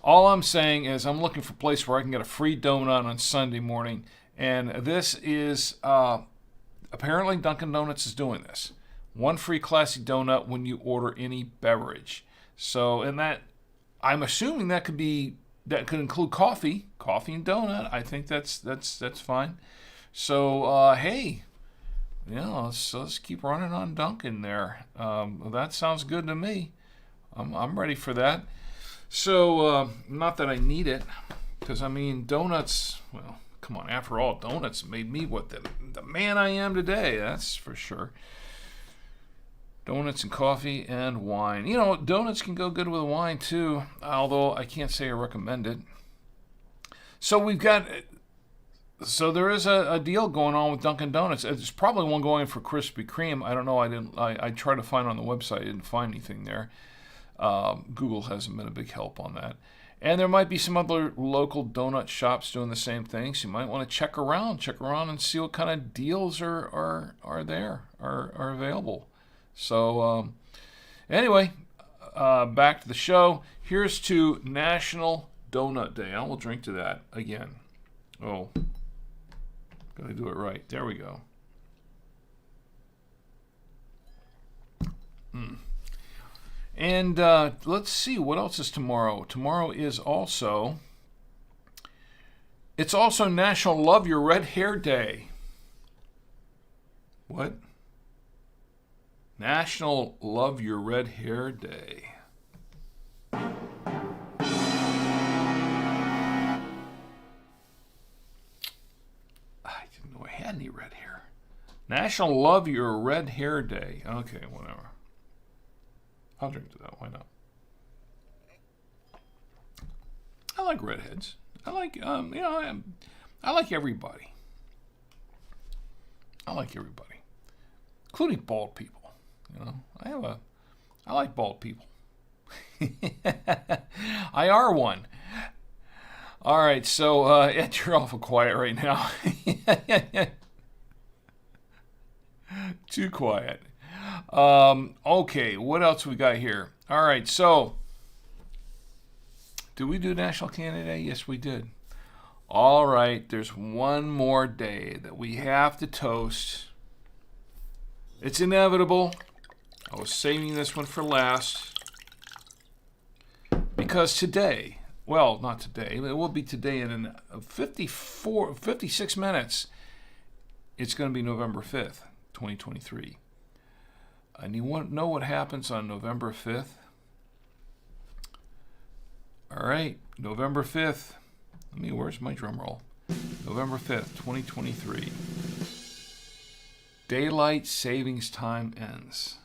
All I'm saying is I'm looking for a place where I can get a free donut on Sunday morning, and this is apparently Dunkin' Donuts is doing this. One free classic donut when you order any beverage. So, and that I'm assuming that could include coffee and donut. I think that's fine. So, hey, let's keep running on Dunkin' there. That sounds good to me. I'm ready for that. So, not that I need it, because donuts. Well, come on. After all, donuts made me what the man I am today. That's for sure. Donuts and coffee and wine. Donuts can go good with wine too. Although I can't say I recommend it. So there is a deal going on with Dunkin' Donuts. There's probably one going for Krispy Kreme. I don't know. I tried to find it on the website. I didn't find anything there. Google hasn't been a big help on that. And there might be some other local donut shops doing the same thing. So you might want to check around and see what kind of deals are available. So anyway, back to the show. Here's to National Donut Day. I will drink to that again. Oh. Gotta do it right. There we go. And let's see, what else is tomorrow? Tomorrow is also National Love Your Red Hair Day. What? National Love Your Red Hair Day. I didn't know I had any red hair. National Love Your Red Hair Day. Okay, whatever. I'll drink to that. Why not? I like redheads. I like everybody. I like everybody, including bald people. I like bald people. I are one. All right, so Ed, you're awful quiet right now. Too quiet. Okay, what else we got here? All right, so did we do National Canada Day? Yes, we did. All right, there's one more day that we have to toast. It's inevitable. I was saving this one for last because today, well, not today, it will be today in 56 minutes. It's going to be November 5th, 2023. And you want to know what happens on November 5th? All right, November 5th. Where's my drum roll? November 5th, 2023. Daylight savings time ends.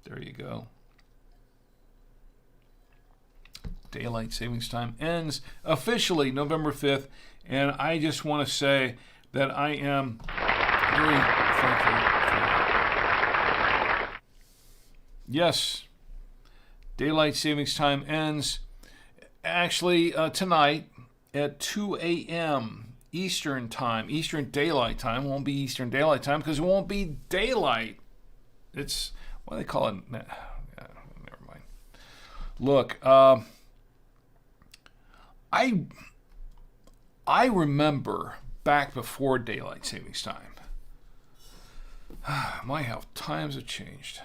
There you go. Daylight savings time ends officially November 5th. And I just want to say that I am very thankful for that. Yes, daylight savings time ends actually tonight at 2 a.m. Eastern time. Eastern Daylight Time. Won't be Eastern Daylight Time because it won't be daylight. It's, what do they call it? Never mind. Look, I remember back before daylight savings time. My, how times have changed.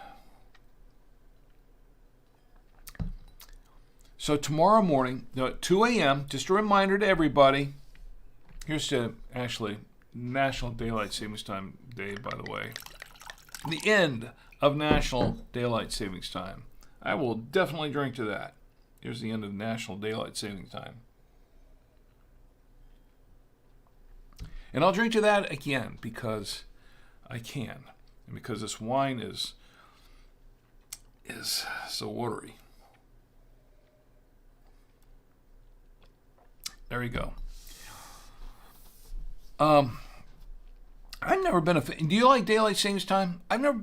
So tomorrow morning, at 2 a.m., just a reminder to everybody. Here's to actually National Daylight Savings Time Day, by the way. The end of National Daylight Savings Time. I will definitely drink to that. Here's the end of National Daylight Savings Time. And I'll drink to that again because I can. And because this wine is so watery. There you go. I've never been a fan. Do you like daylight savings time? I've never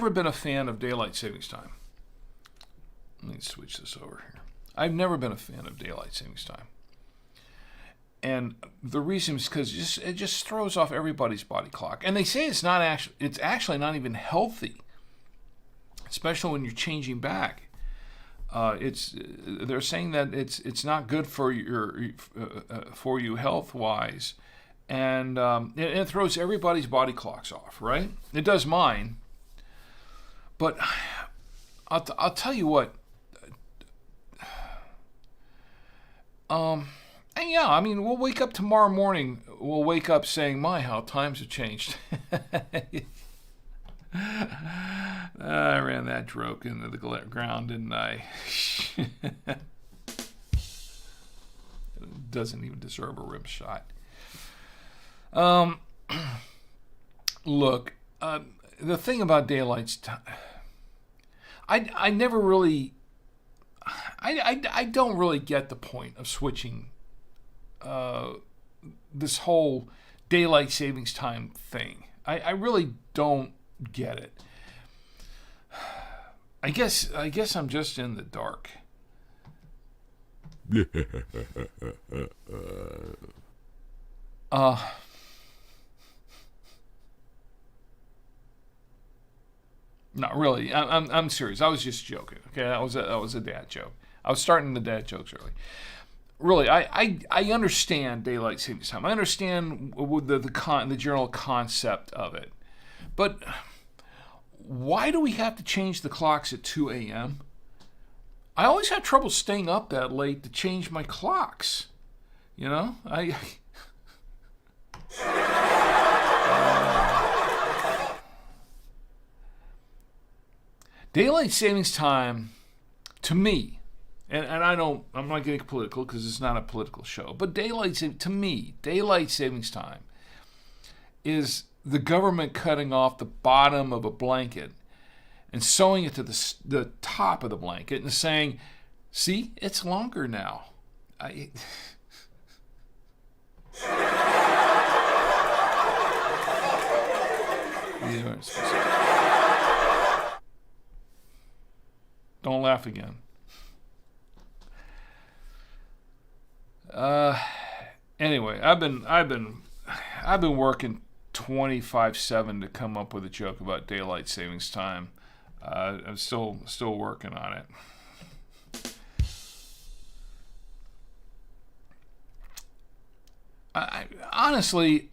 been a fan of daylight savings time. Let me switch this over here. I've never been a fan of daylight savings time. And the reason is because it just throws off everybody's body clock. And they say it's actually not even healthy, especially when you're changing back. They're saying that it's not good for you health wise, and it throws everybody's body clocks off. Right? It does mine. But I'll tell you what. And yeah, I mean, we'll wake up tomorrow morning. We'll wake up saying, "My, how times have changed." I ran that joke into the ground, didn't I? It doesn't even deserve a rim shot. Look, the thing about daylight's time, I never really, I don't really get the point of switching this whole daylight savings time thing. I really don't get it. I guess I'm just in the dark. Not really. I'm serious. I was just joking. Okay, that was a dad joke. I was starting the dad jokes early. Really, I understand daylight savings time. I understand the general concept of it, but why do we have to change the clocks at 2 a.m.? I always have trouble staying up that late to change my clocks. You know, daylight savings time, to me, and I'm not getting political because it's not a political show, but daylight savings time is the government cutting off the bottom of a blanket and sewing it to the top of the blanket and saying, "See, it's longer now." Don't laugh again. Anyway, I've been working 24/7 to come up with a joke about daylight savings time. I'm still working on it. Honestly,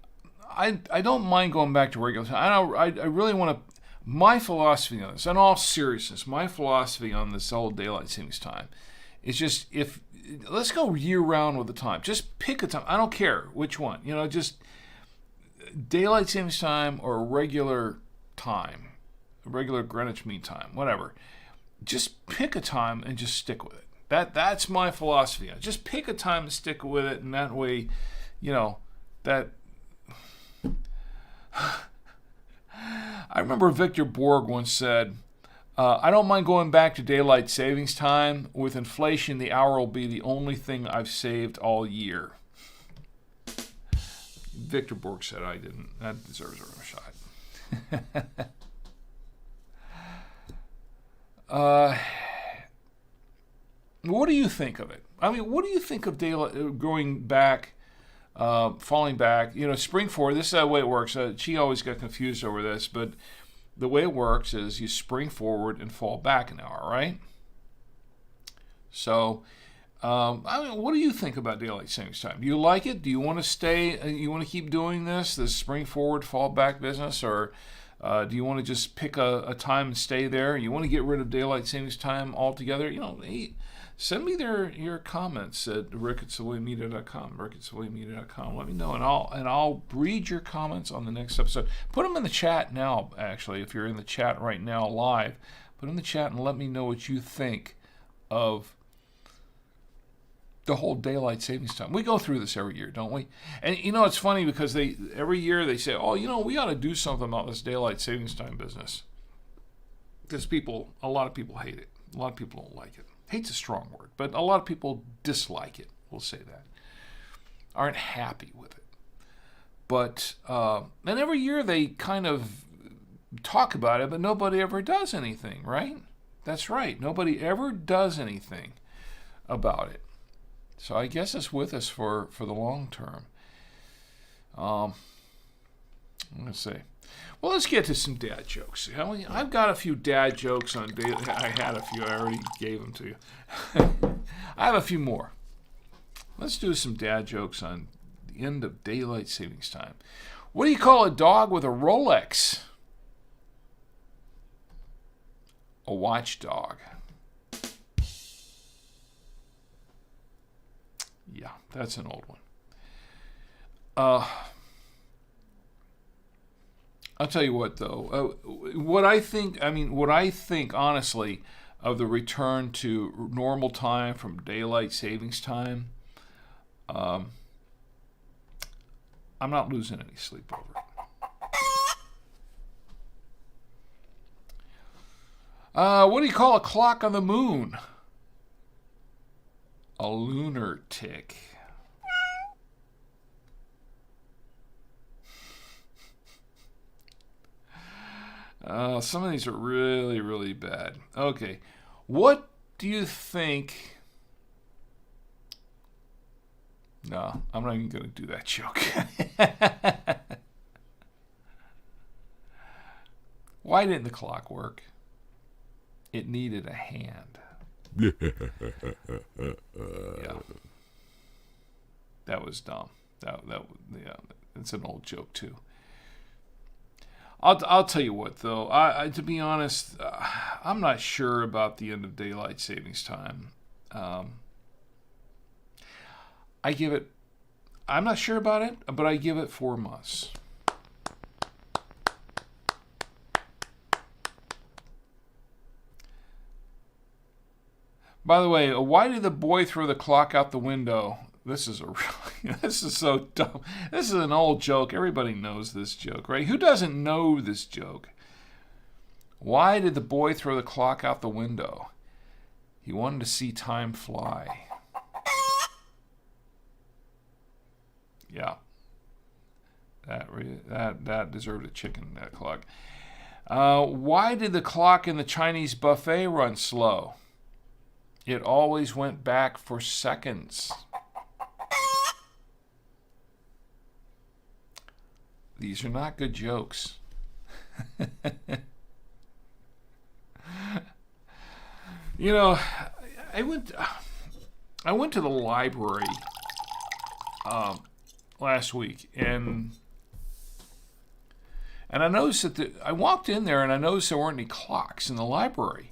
I don't mind going back to regular time. I really want to. My philosophy on this, in all seriousness, my philosophy on this whole daylight savings time is just let's go year round with the time. Just pick a time. I don't care which one. You know, just daylight savings time or regular time, regular Greenwich Mean Time, whatever. Just pick a time and just stick with it. That's my philosophy. Just pick a time and stick with it, and that way, you know, that. I remember Victor Borg once said, "I don't mind going back to daylight savings time. With inflation, the hour will be the only thing I've saved all year." Victor Borg said I didn't. That deserves a rim shot. What do you think of it? I mean, what do you think of daylight going back, falling back? You know, spring forward. This is the way it works. She always got confused over this, but the way it works is you spring forward and fall back an hour, right? So What do you think about daylight savings time? Do you like it? Do you want to stay? You want to keep doing this spring forward, fall back business, or do you want to just pick a time and stay there? You want to get rid of daylight savings time altogether? Hey, send me your comments at rick@savoymedia.com. rick@savoymedia.com. Let me know, and I'll read your comments on the next episode. Put them in the chat now. Actually, if you're in the chat right now live, put in the chat and let me know what you think of the whole daylight savings time. We go through this every year, don't we? And it's funny because every year they say, oh, we ought to do something about this daylight savings time business. Because a lot of people hate it. A lot of people don't like it. Hate's a strong word, but a lot of people dislike it. We'll say that. Aren't happy with it. But, and every year they kind of talk about it, but nobody ever does anything, right? That's right. Nobody ever does anything about it. So I guess it's with us for the long term. Let's see. Well, let's get to some dad jokes. I've got a few dad jokes on day. I had a few. I already gave them to you. I have a few more. Let's do some dad jokes on the end of daylight savings time. What do you call a dog with a Rolex? A watchdog. Yeah, that's an old one. I'll tell you what, though. What I think honestly of the return to normal time from daylight savings time, I'm not losing any sleep over it. What do you call a clock on the moon? A lunar tick. Some of these are really, really bad. Okay. What do you think? No, I'm not even going to do that joke. Why didn't the clock work? It needed a hand. Yeah. That was dumb. Yeah, it's an old joke too. I'll tell you what though. I to be honest, I'm not sure about the end of daylight savings time. I'm not sure about it, but I give it 4 months. By the way, why did the boy throw the clock out the window? This is so dumb. This is an old joke. Everybody knows this joke, right? Who doesn't know this joke? Why did the boy throw the clock out the window? He wanted to see time fly. Yeah. That deserved a chicken, that clock. Why did the clock in the Chinese buffet run slow? It always went back for seconds. These are not good jokes. I went to the library last week, and I noticed that I walked in there and I noticed there weren't any clocks in the library.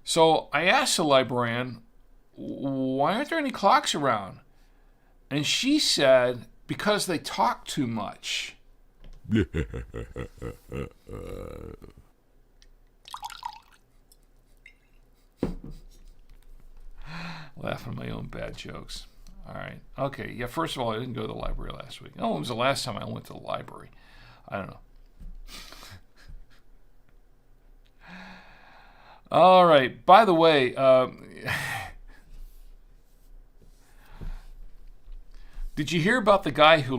So I asked the librarian, why aren't there any clocks around? And she said, because they talk too much. Laughing at my own bad jokes. All right. Okay. Yeah, first of all, I didn't go to the library last week. Oh, it was the last time I went to the library. I don't know. All right. By the way, did you hear about the guy who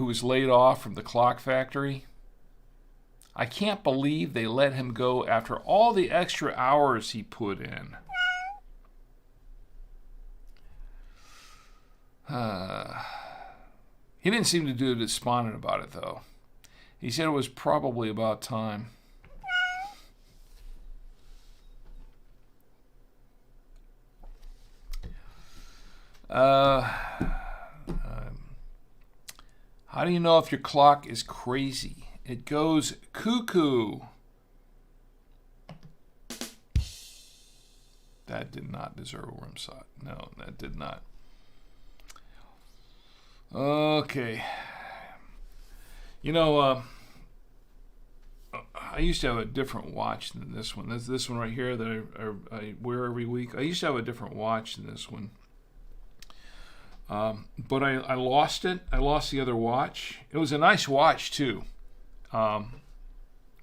was laid off from the clock factory? I can't believe they let him go after all the extra hours he put in. He didn't seem to do despondent about it, though. He said it was probably about time. How do you know if your clock is crazy? It goes cuckoo. That did not deserve a worm shot. No, that did not. Okay. You know, I used to have a different watch than this one. This one right here that I wear every week. I used to have a different watch than this one. But I lost it. I lost the other watch. It was a nice watch, too. But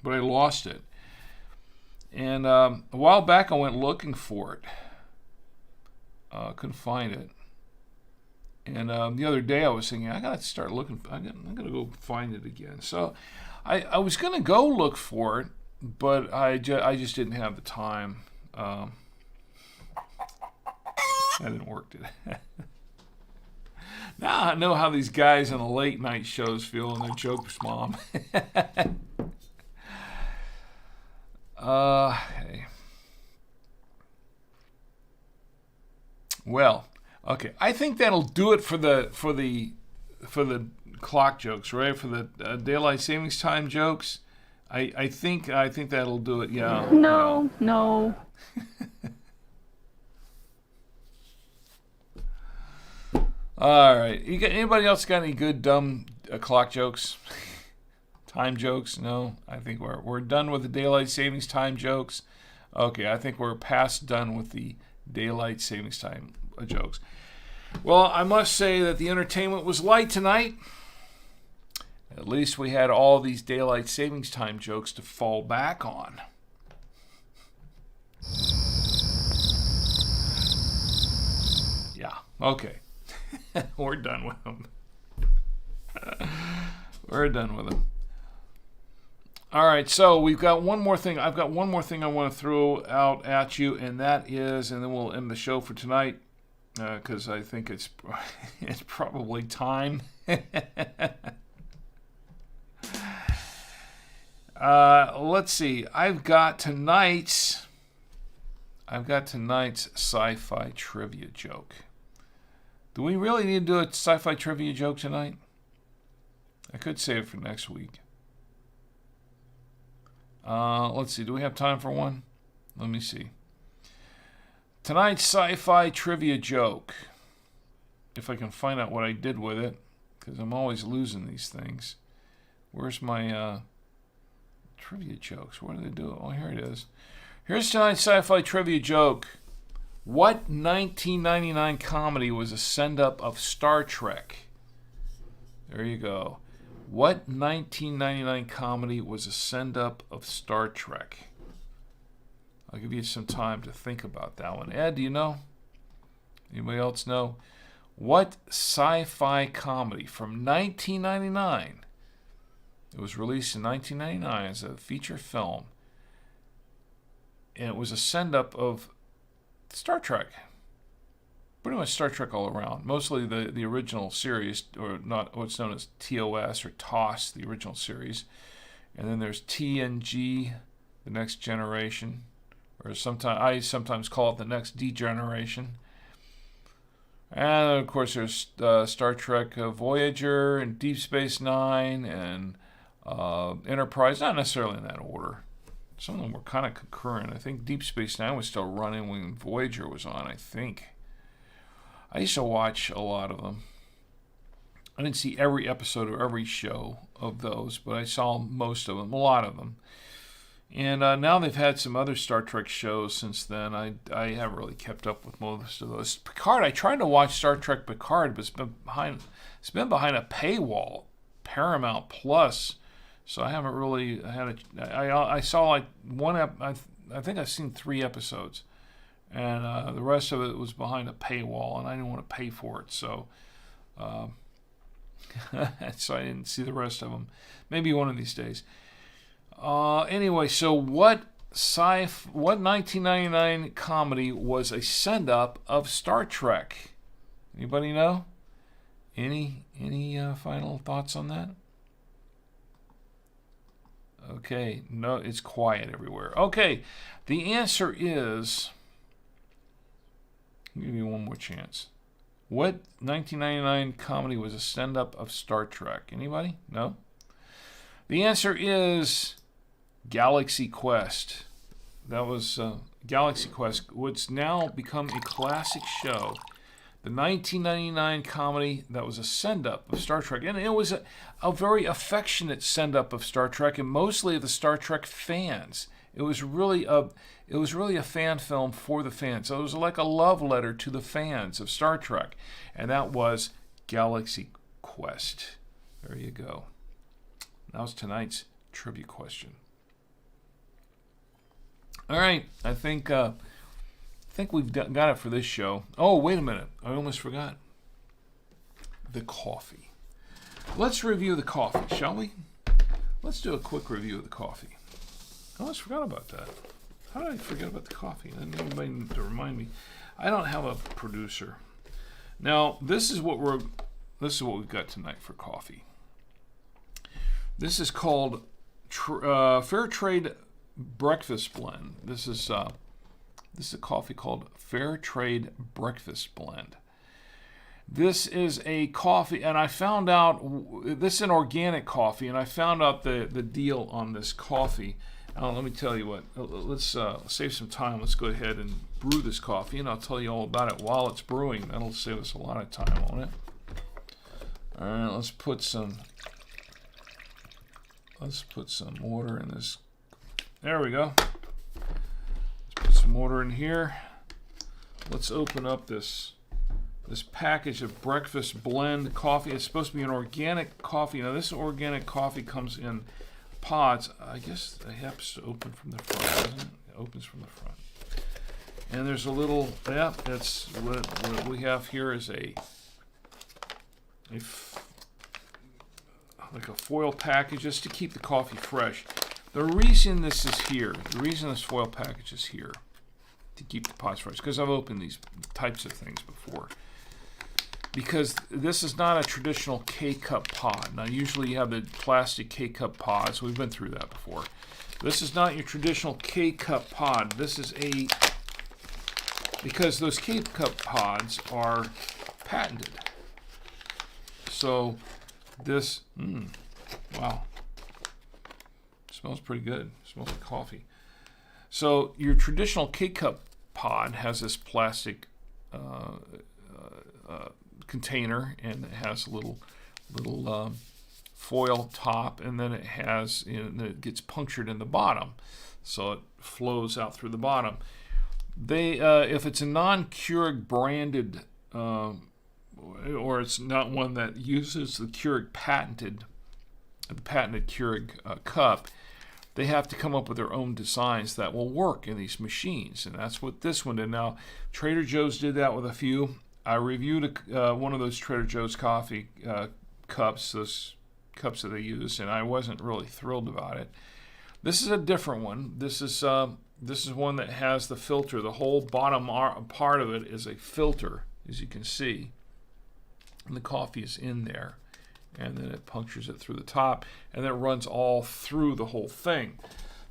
I lost it. And a while back, I went looking for it. Couldn't find it. And the other day, I was thinking, I got to start looking. I'm going to go find it again. So I was going to go look for it, but I just didn't have the time. That didn't work, did it? Now I know how these guys on the late night shows feel and their jokes, Mom. Hey. Well, okay. I think that'll do it for the clock jokes, right? For the daylight savings time jokes. I think that'll do it. Yeah. No. All right. Anybody else got any good dumb clock jokes? Time jokes? No. I think we're done with the daylight savings time jokes. Okay, I think we're past done with the daylight savings time jokes. Well, I must say that the entertainment was light tonight. At least we had all these daylight savings time jokes to fall back on. Yeah. Okay. We're done with them. We're done with them. All right, so we've got one more thing. I've got one more thing I want to throw out at you, and that is, and then we'll end the show for tonight, because I think it's probably time. Let's see. I've got tonight's sci-fi trivia joke. Do we really need to do a sci-fi trivia joke tonight? I could save it for next week. Let's see. Do we have time for one? Let me see. Tonight's sci-fi trivia joke. If I can find out what I did with it, because I'm always losing these things. Where's my trivia jokes? Where do they do it? Oh, here it is. Here's tonight's sci-fi trivia joke. What 1999 comedy was a send-up of Star Trek? There you go. What 1999 comedy was a send-up of Star Trek? I'll give you some time to think about that one. Ed, do you know? Anybody else know? What sci-fi comedy from 1999? It was released in 1999 as a feature film. And it was a send-up of Star Trek. Pretty much Star Trek all around. Mostly the original series, or not what's known as TOS or TOS, the original series. And then there's TNG, the Next Generation, or I sometimes call it the Next Degeneration. And of course there's Star Trek Voyager and Deep Space Nine and Enterprise, not necessarily in that order. Some of them were kind of concurrent. I think Deep Space Nine was still running when Voyager was on, I think. I used to watch a lot of them. I didn't see every episode of every show of those, but I saw most of them, a lot of them. And now they've had some other Star Trek shows since then. I haven't really kept up with most of those. Picard, I tried to watch Star Trek Picard, but it's been behind a paywall, Paramount Plus. So I haven't really had I saw like one. I think I've seen 3 episodes, and the rest of it was behind a paywall, and I didn't want to pay for it. So, so I didn't see the rest of them. Maybe one of these days. Anyway, so what 1999 comedy was a send-up of Star Trek? Anybody know? Any final thoughts on that? Okay, no, it's quiet everywhere. Okay, the answer is, I'll give you one more chance. What 1999 comedy was a send-up of Star Trek? Anybody? No? The answer is Galaxy Quest. That was Galaxy Quest, which now become a classic show. The 1999 comedy that was a send-up of Star Trek. And it was a very affectionate send-up of Star Trek, and mostly of the Star Trek fans. It was really a fan film for the fans. So it was like a love letter to the fans of Star Trek. And that was Galaxy Quest. There you go. That was tonight's trivia question. All right, I think we've got it for this show. Oh, wait a minute. I almost forgot. The coffee. Let's review the coffee, shall we? Let's do a quick review of the coffee. I almost forgot about that. How did I forget about the coffee? I need anybody to remind me. I don't have a producer. Now, this is what we've got tonight for coffee. This is called Fair Trade Breakfast Blend. This is a coffee called Fair Trade Breakfast Blend. This is a coffee, and I found out this is an organic coffee, and I found out the deal on this coffee. Let me tell you what. Let's save some time. Let's go ahead and brew this coffee, and I'll tell you all about it while it's brewing. That'll save us a lot of time, won't it? All right, let's put some water in this. There we go. Let's put some water in here. Let's open up this package of breakfast blend coffee. It's supposed to be an organic coffee. Now, this organic coffee comes in pods. I guess it happens to open from the front, doesn't it? It opens from the front. And there's a little, that's what we have here is like a foil package just to keep the coffee fresh. The reason this foil package is here to keep the pods fresh, because I've opened these types of things before. Because this is not a traditional K-cup pod. Now, usually you have the plastic K-cup pods. We've been through that before. This is not your traditional K-cup pod. This is because those K-cup pods are patented. So this, wow, smells pretty good. Smells like coffee. So your traditional K-cup pod has this plastic container, and it has a little foil top, and then it gets punctured in the bottom, so it flows out through the bottom. If it's a non-Keurig branded, or it's not one that uses the Keurig patented Keurig cup, they have to come up with their own designs that will work in these machines, and that's what this one did. Now, Trader Joe's did that with a few. I reviewed one of those Trader Joe's coffee cups, those cups that they use, and I wasn't really thrilled about it. This is a different one. This is one that has the filter. The whole bottom part of it is a filter, as you can see, and the coffee is in there, and then it punctures it through the top, and then it runs all through the whole thing.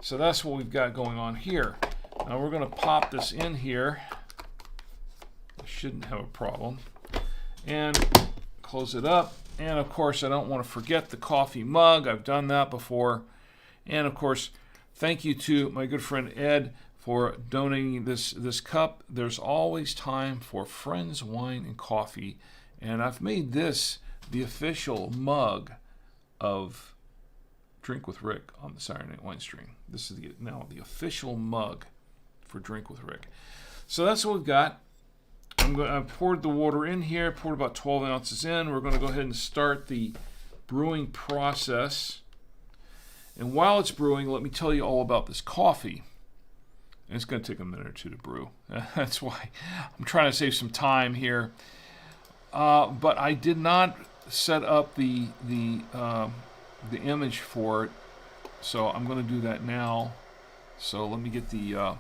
So that's what we've got going on here. Now we're going to pop this in here. Shouldn't have a problem, and close it up. And of course, I don't want to forget the coffee mug. I've done that before. And of course, thank you to my good friend Ed for donating this cup. There's always time for friends, wine, and coffee, and I've made this the official mug of Drink with Rick on the Saturday Night Winestream. This is now the official mug for Drink with Rick. So that's what we've got. I poured the water in here, poured about 12 ounces in. We're going to go ahead and start the brewing process. And while it's brewing, let me tell you all about this coffee. And it's going to take a minute or two to brew. That's why I'm trying to save some time here. But I did not set up the image for it, so I'm going to do that now. So let me get the...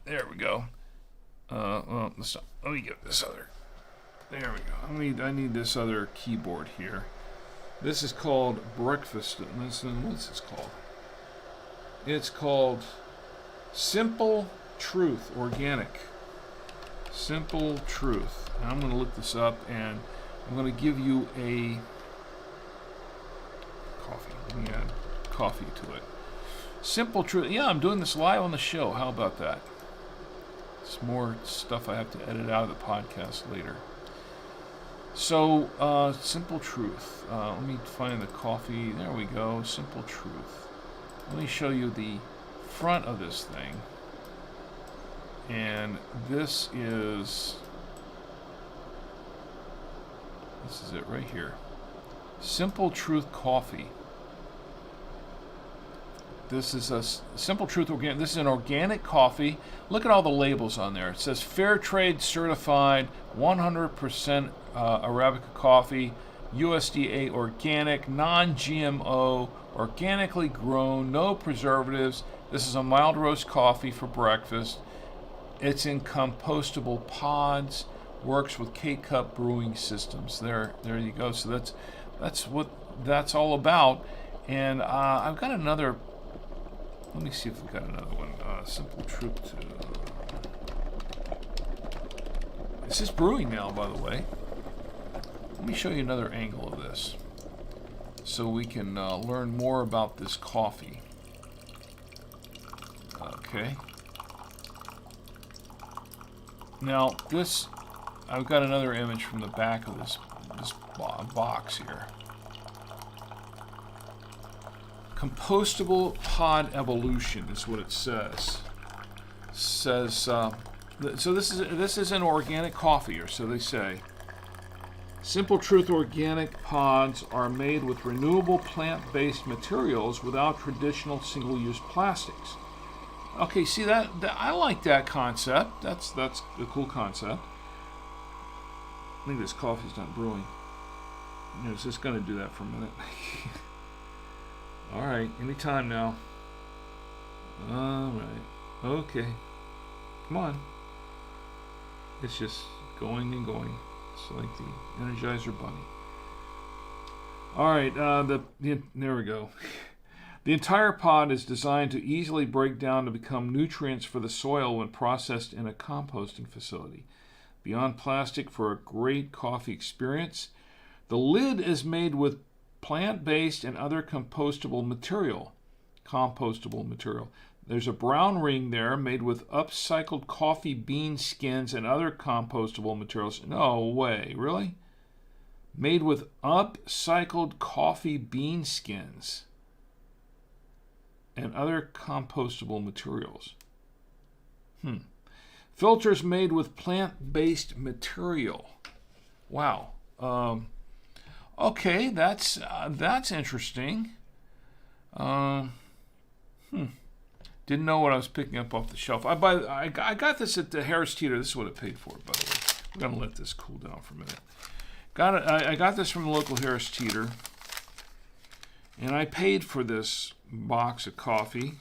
there we go. Let me get this other. There we go. I need this other keyboard here. This is called Breakfast. What's this called? It's called Simple Truth Organic. Simple Truth. And I'm going to look this up, and I'm going to give you a coffee. Let me add coffee to it. Simple Truth. Yeah, I'm doing this live on the show. How about that? It's more stuff I have to edit out of the podcast later. So, Simple Truth. Let me find the coffee. There we go. Simple Truth. Let me show you the front of this thing. And this is it right here. Simple Truth Coffee. This is a Simple Truth organic. This is an organic coffee. Look at all the labels on there. It says Fair Trade Certified, 100% Arabica coffee, USDA organic, non-GMO, organically grown, no preservatives. This is a mild roast coffee for breakfast. It's in compostable pods. Works with K-Cup brewing systems. There you go. So that's what that's all about. And I've got another. Let me see if we've got another one. Simple Truth. This is brewing now, by the way. Let me show you another angle of this, so we can learn more about this coffee. Okay. Now this, I've got another image from the back of this box here. Compostable pod evolution is what it says. So this is an organic coffee, or so they say. Simple Truth organic pods are made with renewable plant-based materials without traditional single-use plastics. Okay, see that I like that concept. That's a cool concept. I think this coffee's not brewing. It's just going to do that for a minute. All right, anytime now. All right, okay. Come on. It's just going and going. It's like the Energizer Bunny. All right, there we go. The entire pod is designed to easily break down to become nutrients for the soil when processed in a composting facility. Beyond plastic for a great coffee experience, the lid is made with plant-based and other compostable material. There's a brown ring there made with upcycled coffee bean skins and other compostable materials. No way, really? Made with upcycled coffee bean skins and other compostable materials. Filters made with plant-based material. Wow. Okay, that's interesting. Didn't know what I was picking up off the shelf. I got this at the Harris Teeter. This is what I paid for it, by the way. We're gonna let this cool down for a minute. I got this from the local Harris Teeter, and I paid for this box of coffee.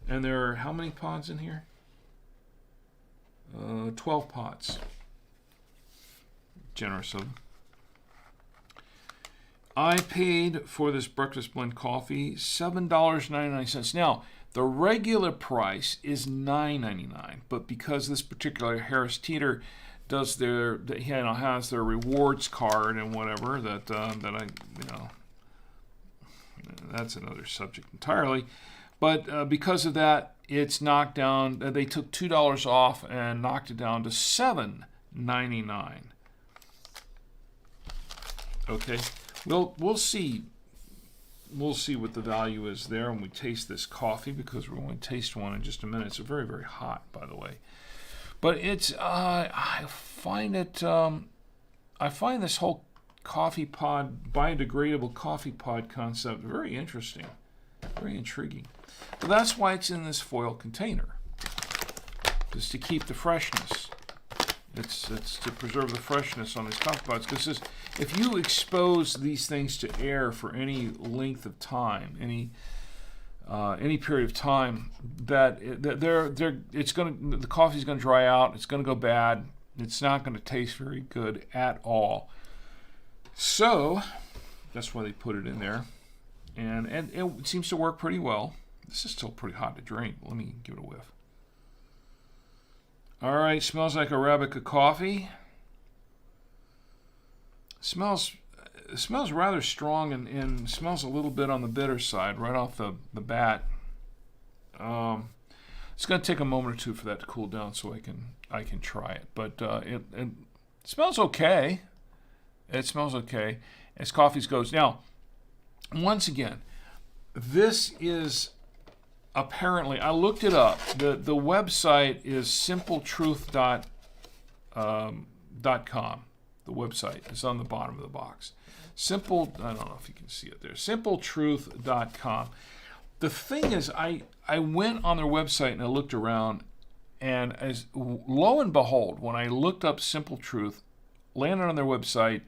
And there are how many pods in here? 12 pods. Generous of them. I paid for this breakfast blend coffee $7.99. Now, the regular price is $9.99, but because this particular Harris Teeter does has their rewards card and whatever, that that's another subject entirely. But because of that, it's knocked down. They took $2 off and knocked it down to $7.99. Okay. We'll see. We'll see what the value is there when we taste this coffee, because we're going to taste one in just a minute. It's very, very hot, by the way. But it's I find this whole coffee pod, biodegradable coffee pod concept very interesting, very intriguing. But that's why it's in this foil container, just to keep the freshness. It's to preserve the freshness on these coffee pods, because if you expose these things to air for any length of time, any period of time, the coffee's going to dry out. It's going to go bad. It's not going to taste very good at all. So that's why they put it in there, and it seems to work pretty well. This is still pretty hot to drink. Let me give it a whiff. All right, smells like Arabica coffee. Smells rather strong and smells a little bit on the bitter side right off the bat. It's going to take a moment or two for that to cool down so I can try it. But it smells okay. It smells okay as coffees goes. Now, once again, this is apparently, I looked it up. The website is simpletruth.com. The website is on the bottom of the box. I don't know if you can see it there. Simpletruth.com. The thing is, I went on their website and I looked around, and as lo and behold, when I looked up Simple Truth, landed on their website,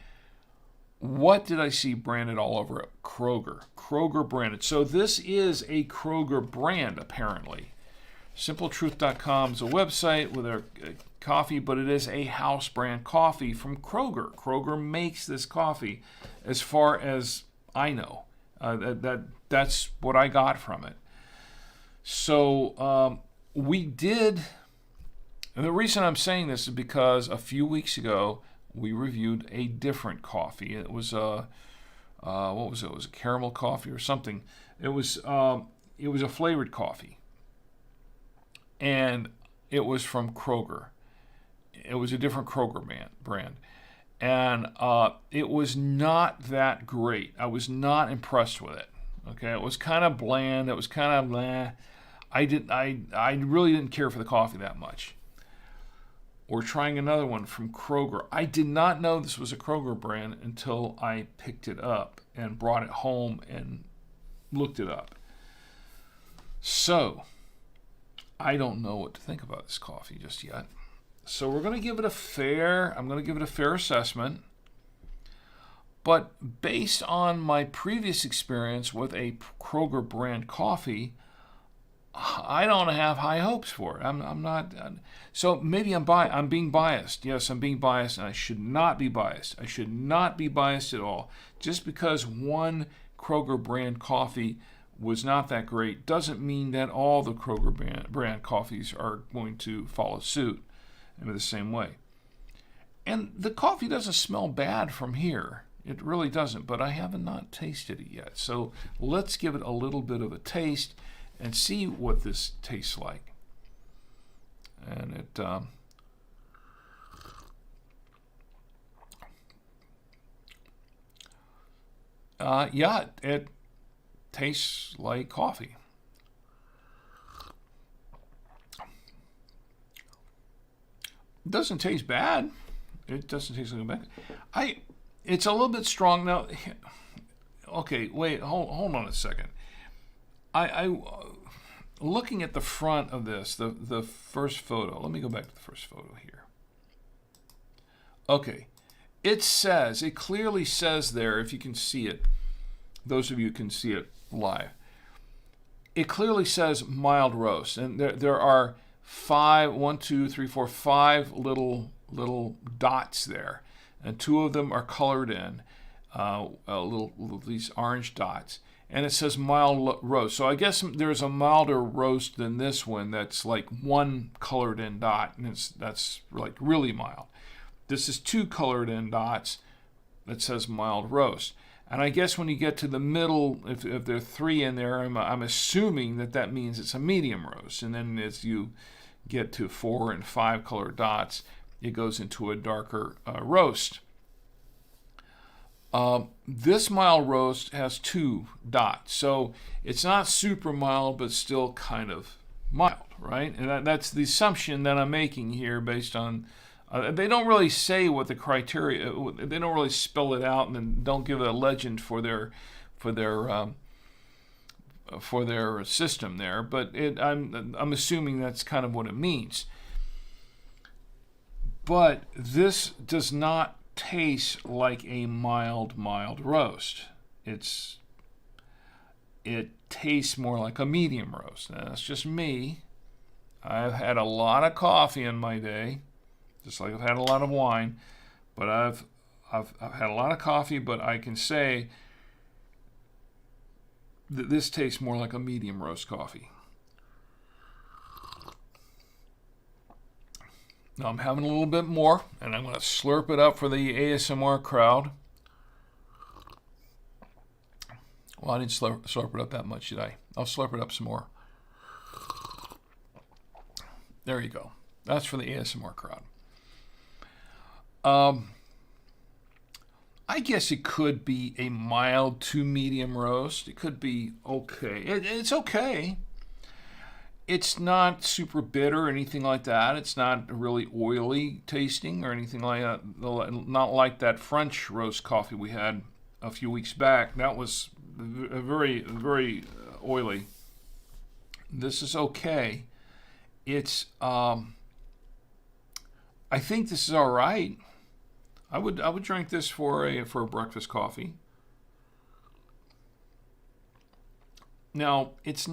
what did I see branded all over it? Kroger. Kroger branded. So this is a Kroger brand, apparently. Simpletruth.com is a website with their coffee, but it is a house brand coffee from Kroger. Kroger makes this coffee, as far as I know. That's what I got from it. So we did, and the reason I'm saying this is because a few weeks ago we reviewed a different coffee. It was what was it? It was a caramel coffee or something. It was a flavored coffee, and it was from Kroger. It was a different Kroger brand. And it was not that great. I was not impressed with it. Okay, it was kind of bland. It was kind of blah. I really didn't care for the coffee that much. We're trying another one from Kroger. I did not know this was a Kroger brand until I picked it up and brought it home and looked it up. So I don't know what to think about this coffee just yet. So I'm going to give it a fair assessment. But based on my previous experience with a Kroger brand coffee, I don't have high hopes for it. I'm not. So maybe I'm being biased. Yes, I'm being biased, and I should not be biased. I should not be biased at all. Just because one Kroger brand coffee was not that great doesn't mean that all the Kroger brand coffees are going to follow suit in the same way. And the coffee doesn't smell bad from here. It really doesn't, but I have not tasted it yet. So let's give it a little bit of a taste and see what this tastes like. And it it tastes like coffee. It doesn't taste bad. It doesn't taste like bad. It's a little bit strong now. Okay, wait, hold on a second. I looking at the front of this, the first photo. Let me go back to the first photo here. Okay, it clearly says there, if you can see it, those of you who can see it live, it clearly says mild roast, and there are five little dots there, and two of them are colored in, these orange dots, and it says mild roast. So I guess there's a milder roast than this one that's like one colored in dot, and that's like really mild. This is two colored in dots that says mild roast. And I guess when you get to the middle, if there are three in there, I'm assuming that means it's a medium roast. And then as you get to 4 and 5 colored dots, it goes into a darker roast. This mild roast has 2 dots, so it's not super mild, but still kind of mild, right? And that's the assumption that I'm making here based on. They don't really say what the criteria. They don't really spell it out, and then don't give a legend for their system there. But I'm assuming that's kind of what it means. But this does not taste like a mild roast. It tastes more like a medium roast. Now, that's just me. I've had a lot of coffee in my day, just like I've had a lot of wine. But I've had a lot of coffee, but I can say that this tastes more like a medium roast coffee. Now I'm having a little bit more, and I'm going to slurp it up for the ASMR crowd. Well, I didn't slurp it up that much, did I? I'll slurp it up some more. There you go. That's for the ASMR crowd. I guess it could be a mild to medium roast. It could be okay. It's okay. It's not super bitter or anything like that. It's not really oily tasting or anything like that. Not like that French roast coffee we had a few weeks back. That was very, very oily. This is okay. It's, I think this is all right. I would drink this for a breakfast coffee. Now, it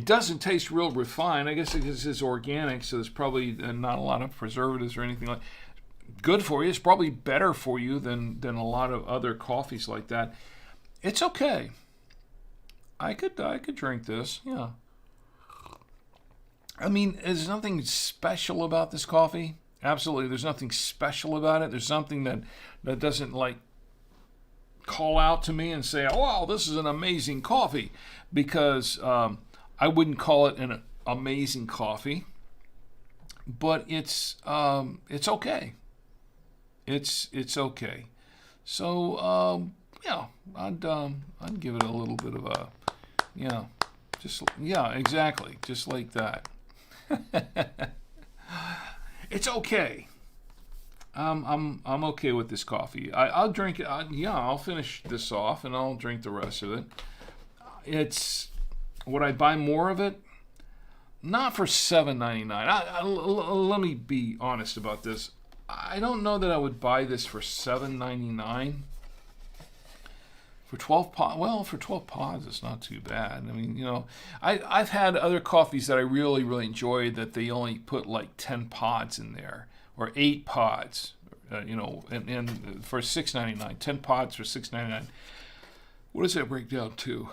doesn't taste real refined. I guess because it's organic, so there's probably not a lot of preservatives or anything like that. Good for you. It's probably better for you than a lot of other coffees like that. It's okay. I could drink this, yeah. I mean, there's nothing special about this coffee. Absolutely, there's nothing special about it. There's something that doesn't like call out to me and say, "Oh, wow, this is an amazing coffee," because I wouldn't call it an amazing coffee, but it's okay. It's okay. So yeah, I'd give it a little bit of a exactly, just like that. It's okay. I'm okay with this coffee. I'll drink it. I'll finish this off and I'll drink the rest of it. Would I buy more of it? Not for $7.99. Let me be honest about this. I don't know that I would buy this for $7.99. For 12 pods, well, for 12 pods, it's not too bad. I mean, I've had other coffees that I really, really enjoyed that they only put like 10 pods in there or 8 pods, and for $6.99, 10 pods for $6.99. What does that break down to?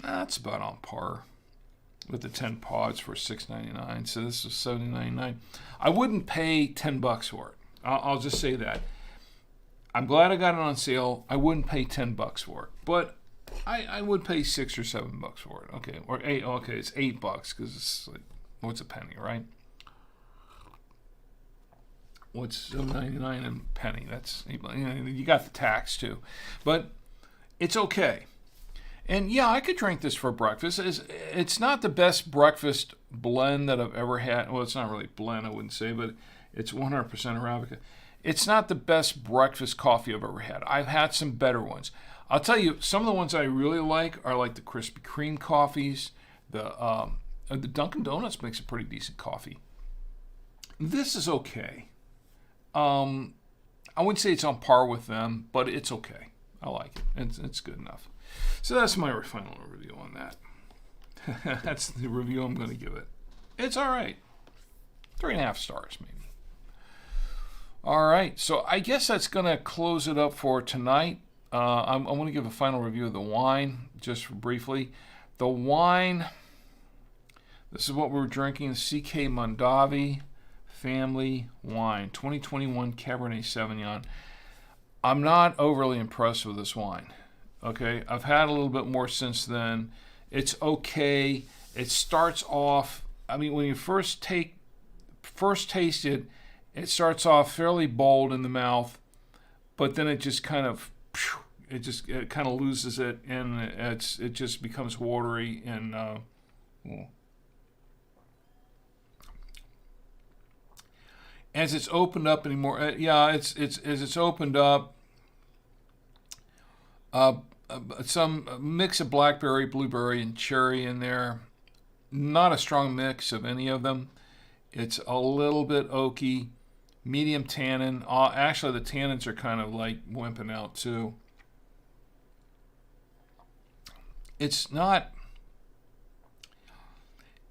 That's about on par with the 10 pods for $6.99. So this is $7.99. I wouldn't pay $10 for it. I'll just say that. I'm glad I got it on sale. I wouldn't pay $10 for it, but I would pay $6 or $7 for it. Okay, or 8. Okay, it's $8 because it's like, what's a penny, right? What's $7.99 and a penny? That's you got the tax too, but it's okay. And yeah, I could drink this for breakfast. It's not the best breakfast blend that I've ever had. Well, it's not really blend, I wouldn't say, but it's 100% Arabica. It's not the best breakfast coffee I've ever had. I've had some better ones. I'll tell you, some of the ones I really like are like the Krispy Kreme coffees. The Dunkin' Donuts makes a pretty decent coffee. This is okay. I wouldn't say it's on par with them, but it's okay. I like it. It's good enough. So that's my final review on that. That's the review I'm going to give it. It's all right. 3.5 stars, maybe. All right, so I guess that's going to close it up for tonight. I'm going to give a final review of the wine, just briefly. The wine, this is what we're drinking, CK Mondavi Family Wine, 2021 Cabernet Sauvignon. I'm not overly impressed with this wine. Okay, I've had a little bit more since then. It's okay. It starts off, I mean, when you first taste it, it starts off fairly bold in the mouth, but then it just kind of, it kind of loses it, and it just becomes watery and as it's opened up anymore. As it's opened up. Some mix of blackberry, blueberry, and cherry in there. Not a strong mix of any of them. It's a little bit oaky, medium tannin. Actually, the tannins are kind of like wimping out too. It's not.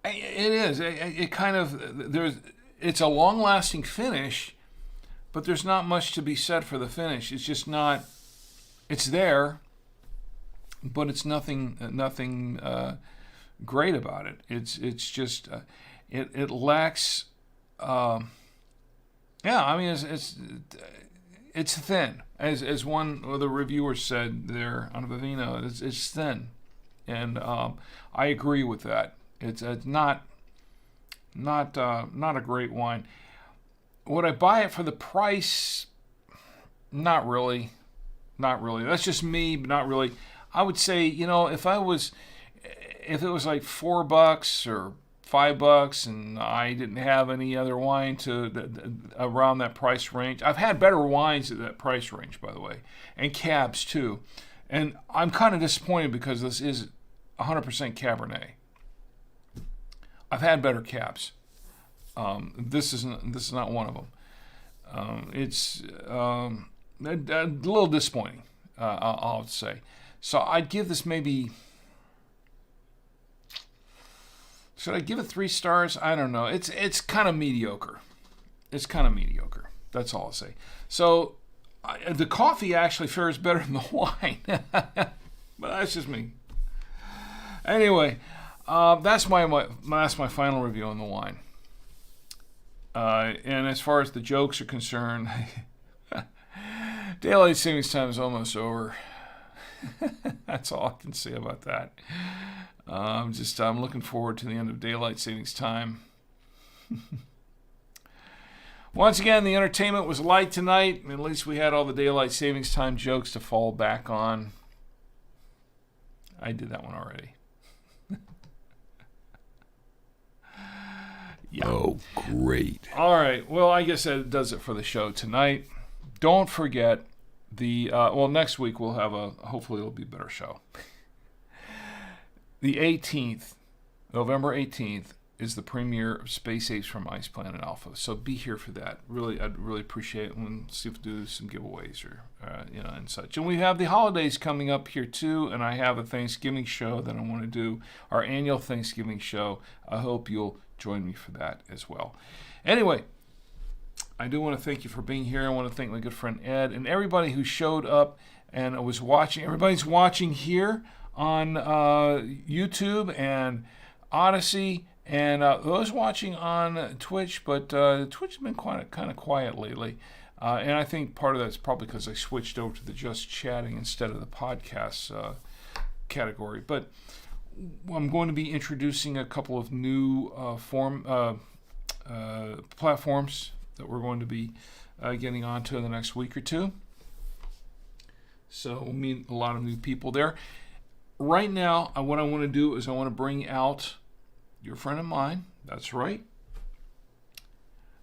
It is. It kind of it's a long-lasting finish, but there's not much to be said for the finish. It's just not. It's there, but it's nothing great about it. It's just It lacks. Yeah, I mean it's thin, as one of the reviewers said there on Vivino. It's thin, and I agree with that. It's not a great wine. Would I buy it for the price? Not really. Not really. That's just me, but not really. I would say, if it was like $4 or $5 and I didn't have any other wine around that price range. I've had better wines at that price range, by the way, and cabs too. And I'm kind of disappointed because this is 100% Cabernet. I've had better cabs. This is not one of them. It's a little disappointing, I'll say. So I'd give this maybe. Should I give it 3 stars? I don't know. It's kind of mediocre. It's kind of mediocre. That's all I'll say. So the coffee actually fares better than the wine, but that's just me. Anyway, that's my final review on the wine. And as far as the jokes are concerned, daylight savings time is almost over. That's all I can say about that. I'm looking forward to the end of daylight savings time. Once again, the entertainment was light tonight. At least we had all the daylight savings time jokes to fall back on. I did that one already. Yeah. Oh, great. All right. Well, I guess that does it for the show tonight. Don't forget next week we'll have hopefully it'll be a better show. The 18th, November 18th, is the premiere of Space Apes from Ice Planet Alpha. So be here for that. I'd really appreciate it. We'll see if we do some giveaways or and such. And we have the holidays coming up here too. And I have a Thanksgiving show that I want to do, our annual Thanksgiving show. I hope you'll join me for that as well. Anyway, I do want to thank you for being here. I want to thank my good friend Ed and everybody who showed up and was watching. Everybody's watching here on YouTube and Odyssey, and those watching on Twitch, but Twitch has been kind of quiet lately, and I think part of that's probably because I switched over to the just chatting instead of the podcast category. But I'm going to be introducing a couple of new platforms that we're going to be getting onto in the next week or two. So we'll meet a lot of new people there. Right now, what I want to do is I want to bring out your friend of mine. That's right.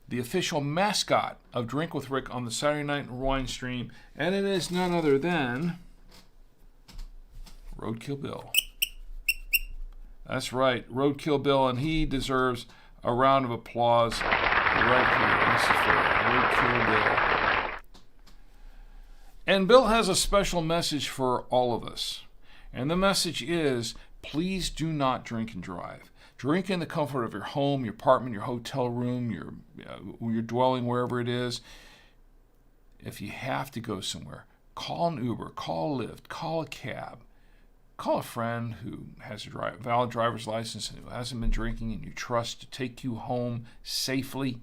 The official mascot of Drink with Rick on the Saturday Night Winestream. And it is none other than Roadkill Bill. That's right, Roadkill Bill. And he deserves a round of applause right here. This is for Roadkill Bill. And Bill has a special message for all of us. And the message is, please do not drink and drive. Drink in the comfort of your home, your apartment, your hotel room, your dwelling, wherever it is. If you have to go somewhere, call an Uber, call a Lyft, call a cab. Call a friend who has a valid driver's license and who hasn't been drinking and you trust to take you home safely.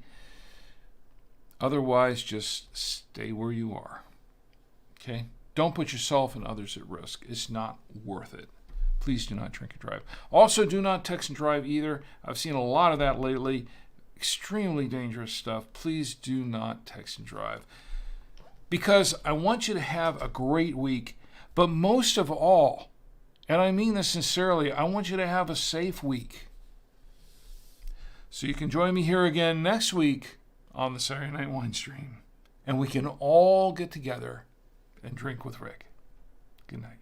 Otherwise, just stay where you are. Okay? Don't put yourself and others at risk. It's not worth it. Please do not drink and drive. Also, do not text and drive either. I've seen a lot of that lately. Extremely dangerous stuff. Please do not text and drive. Because I want you to have a great week. But most of all, and I mean this sincerely, I want you to have a safe week. So you can join me here again next week on the Saturday Night Winestream. And we can all get together and drink with Rick. Good night.